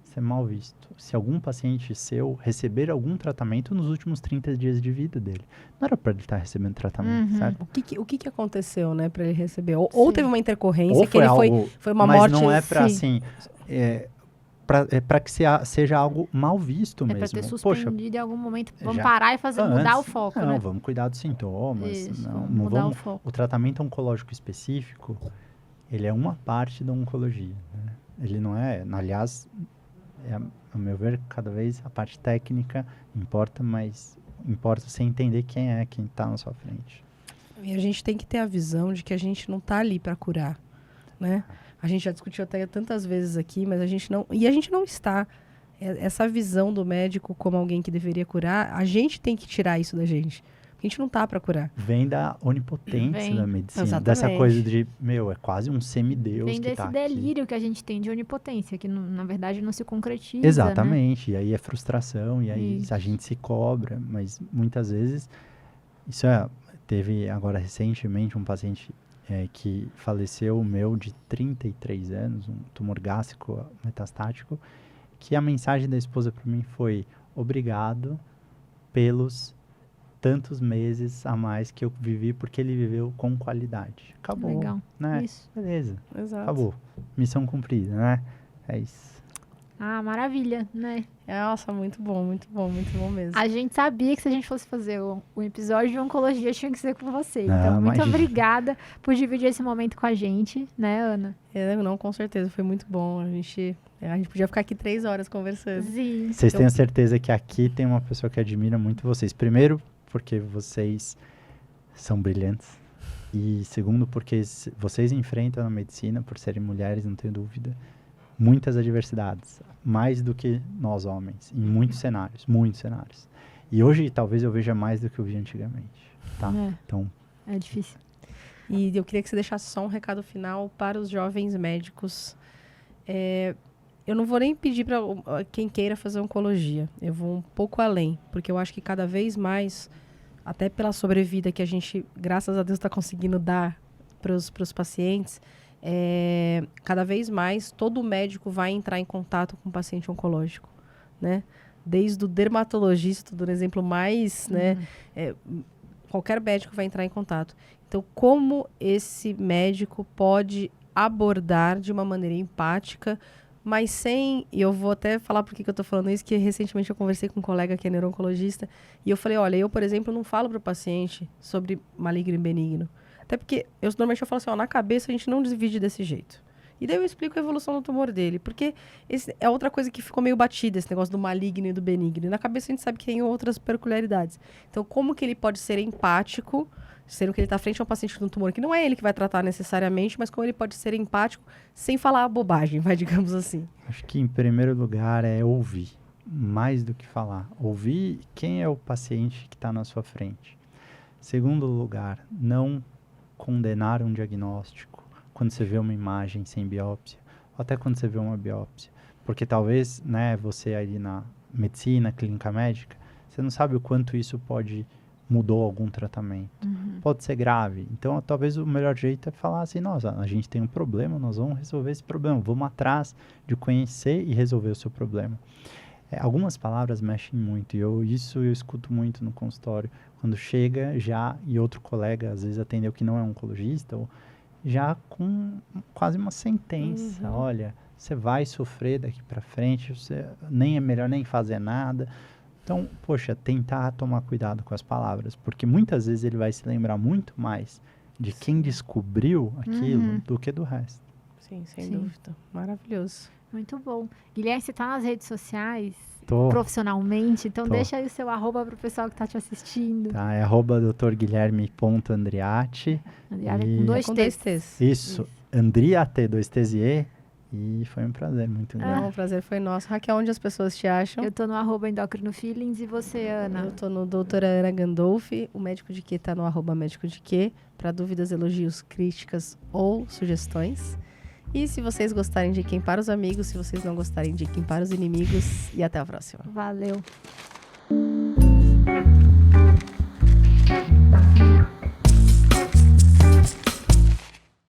[SPEAKER 5] você é mal visto. Se algum paciente seu receber algum tratamento nos últimos 30 dias de vida dele, não era para ele estar recebendo tratamento, certo?
[SPEAKER 4] O que aconteceu, né, para ele receber? Ou teve uma intercorrência,
[SPEAKER 5] ou
[SPEAKER 4] que ele foi uma
[SPEAKER 5] mas
[SPEAKER 4] morte...
[SPEAKER 5] Mas não é para, assim... para que seja algo mal visto mesmo.
[SPEAKER 1] É para ter suspendido em algum momento. Vamos parar e mudar o foco,
[SPEAKER 5] não,
[SPEAKER 1] né?
[SPEAKER 5] vamos cuidar dos sintomas.
[SPEAKER 1] Isso,
[SPEAKER 5] não
[SPEAKER 1] mudar
[SPEAKER 5] vamos,
[SPEAKER 1] o foco.
[SPEAKER 5] O tratamento oncológico específico, ele é uma parte da oncologia, né? Ele não é... Aliás, a meu ver, cada vez a parte técnica importa, mas importa você entender quem está na sua frente.
[SPEAKER 4] E a gente tem que ter a visão de que a gente não está ali para curar, né? A gente já discutiu até tantas vezes aqui, mas a gente não está. Essa visão do médico como alguém que deveria curar, a gente tem que tirar isso da gente. A gente não tá para curar.
[SPEAKER 5] Vem da onipotência da medicina.
[SPEAKER 4] Exatamente.
[SPEAKER 5] Dessa coisa de, é quase um semideus
[SPEAKER 1] Vem
[SPEAKER 5] que
[SPEAKER 1] desse
[SPEAKER 5] tá
[SPEAKER 1] delírio
[SPEAKER 5] aqui.
[SPEAKER 1] que a gente tem de onipotência, que na verdade não se concretiza,
[SPEAKER 5] Exatamente.
[SPEAKER 1] né?
[SPEAKER 5] E aí é frustração, e aí a gente se cobra. Mas muitas vezes, teve agora recentemente um paciente que faleceu, de 33 anos, um tumor gástrico metastático, que a mensagem da esposa para mim foi: obrigado pelos tantos meses a mais que eu vivi, porque ele viveu com qualidade. Acabou.
[SPEAKER 1] Legal.
[SPEAKER 5] Né?
[SPEAKER 1] Isso.
[SPEAKER 5] Beleza.
[SPEAKER 4] Exato.
[SPEAKER 5] Acabou. Missão cumprida, né? É isso.
[SPEAKER 1] Maravilha, né?
[SPEAKER 4] Nossa, muito bom mesmo.
[SPEAKER 1] A gente sabia que se a gente fosse fazer um episódio de oncologia, tinha que ser com você.
[SPEAKER 5] Não,
[SPEAKER 1] Então, muito
[SPEAKER 5] imagina.
[SPEAKER 1] obrigada por dividir esse momento com a gente, né, Ana?
[SPEAKER 4] Não, com certeza, foi muito bom. A gente podia ficar aqui 3 horas conversando.
[SPEAKER 1] Sim.
[SPEAKER 5] Vocês têm a certeza que aqui tem uma pessoa que admira muito vocês. Primeiro, porque vocês são brilhantes. E segundo, porque vocês enfrentam na medicina, por serem mulheres, não tenho dúvida, muitas adversidades. Mais do que nós homens. Em muitos cenários. E hoje, talvez, eu veja mais do que eu vi antigamente. Tá? Então...
[SPEAKER 1] É difícil.
[SPEAKER 4] E eu queria que você deixasse só um recado final para os jovens médicos. Eu não vou nem pedir para quem queira fazer oncologia. Eu vou um pouco além, porque eu acho que cada vez mais, até pela sobrevida que a gente, graças a Deus, está conseguindo dar para os pacientes, cada vez mais todo médico vai entrar em contato com o paciente oncológico, né? Desde o dermatologista, do exemplo mais, né? Qualquer médico vai entrar em contato. Então, como esse médico pode abordar de uma maneira empática, mas sem... E eu vou até falar por que eu estou falando isso, que recentemente eu conversei com um colega que é neuro-oncologista, e eu falei, olha, eu, por exemplo, não falo para o paciente sobre maligno e benigno. Até porque, normalmente eu falo assim, na cabeça a gente não divide desse jeito. E daí eu explico a evolução do tumor dele, porque é outra coisa que ficou meio batida, esse negócio do maligno e do benigno. E na cabeça a gente sabe que tem outras peculiaridades. Então, como que ele pode ser empático, sendo que ele está frente a um paciente com um tumor que não é ele que vai tratar necessariamente, mas como ele pode ser empático sem falar bobagem, digamos assim.
[SPEAKER 5] Acho que, em primeiro lugar, é ouvir, mais do que falar. Ouvir quem é o paciente que está na sua frente. Segundo lugar, não condenar um diagnóstico quando você vê uma imagem sem biópsia, ou até quando você vê uma biópsia. Porque talvez, né, você ali medicina, clínica médica, você não sabe o quanto isso mudou algum tratamento. Pode ser grave. Então, talvez o melhor jeito é falar assim, nossa, a gente tem um problema, nós vamos resolver esse problema. Vamos atrás de conhecer e resolver o seu problema. Algumas palavras mexem muito, e isso eu escuto muito no consultório. Quando chega já, e outro colega, às vezes atendeu que não é oncologista, ou já com quase uma sentença. Olha, você vai sofrer daqui para frente, nem é melhor nem fazer nada. Então, poxa, tentar tomar cuidado com as palavras, porque muitas vezes ele vai se lembrar muito mais de quem descobriu aquilo do que do resto.
[SPEAKER 4] Sim, sem dúvida. Maravilhoso.
[SPEAKER 1] Muito bom. Guilherme, você tá nas redes sociais profissionalmente, então
[SPEAKER 5] Tô.
[SPEAKER 1] deixa aí o seu arroba pro pessoal que tá te assistindo.
[SPEAKER 5] Tá, é @drguilherme.andriati.
[SPEAKER 1] Andriati com dois T's.
[SPEAKER 5] Isso, Andriati, 2 T's e E. E foi um prazer muito grande.
[SPEAKER 4] O prazer foi nosso. Raquel, onde as pessoas te acham?
[SPEAKER 1] Eu tô no @endocrinofeelings e você, Ana?
[SPEAKER 4] Eu tô no doutora Ana Gandolfi. O Médico de Quê tá no @médico de Quê, para dúvidas, elogios, críticas ou sugestões. E se vocês gostarem, indiquem para os amigos. Se vocês não gostarem, indiquem para os inimigos. E até a próxima.
[SPEAKER 1] Valeu.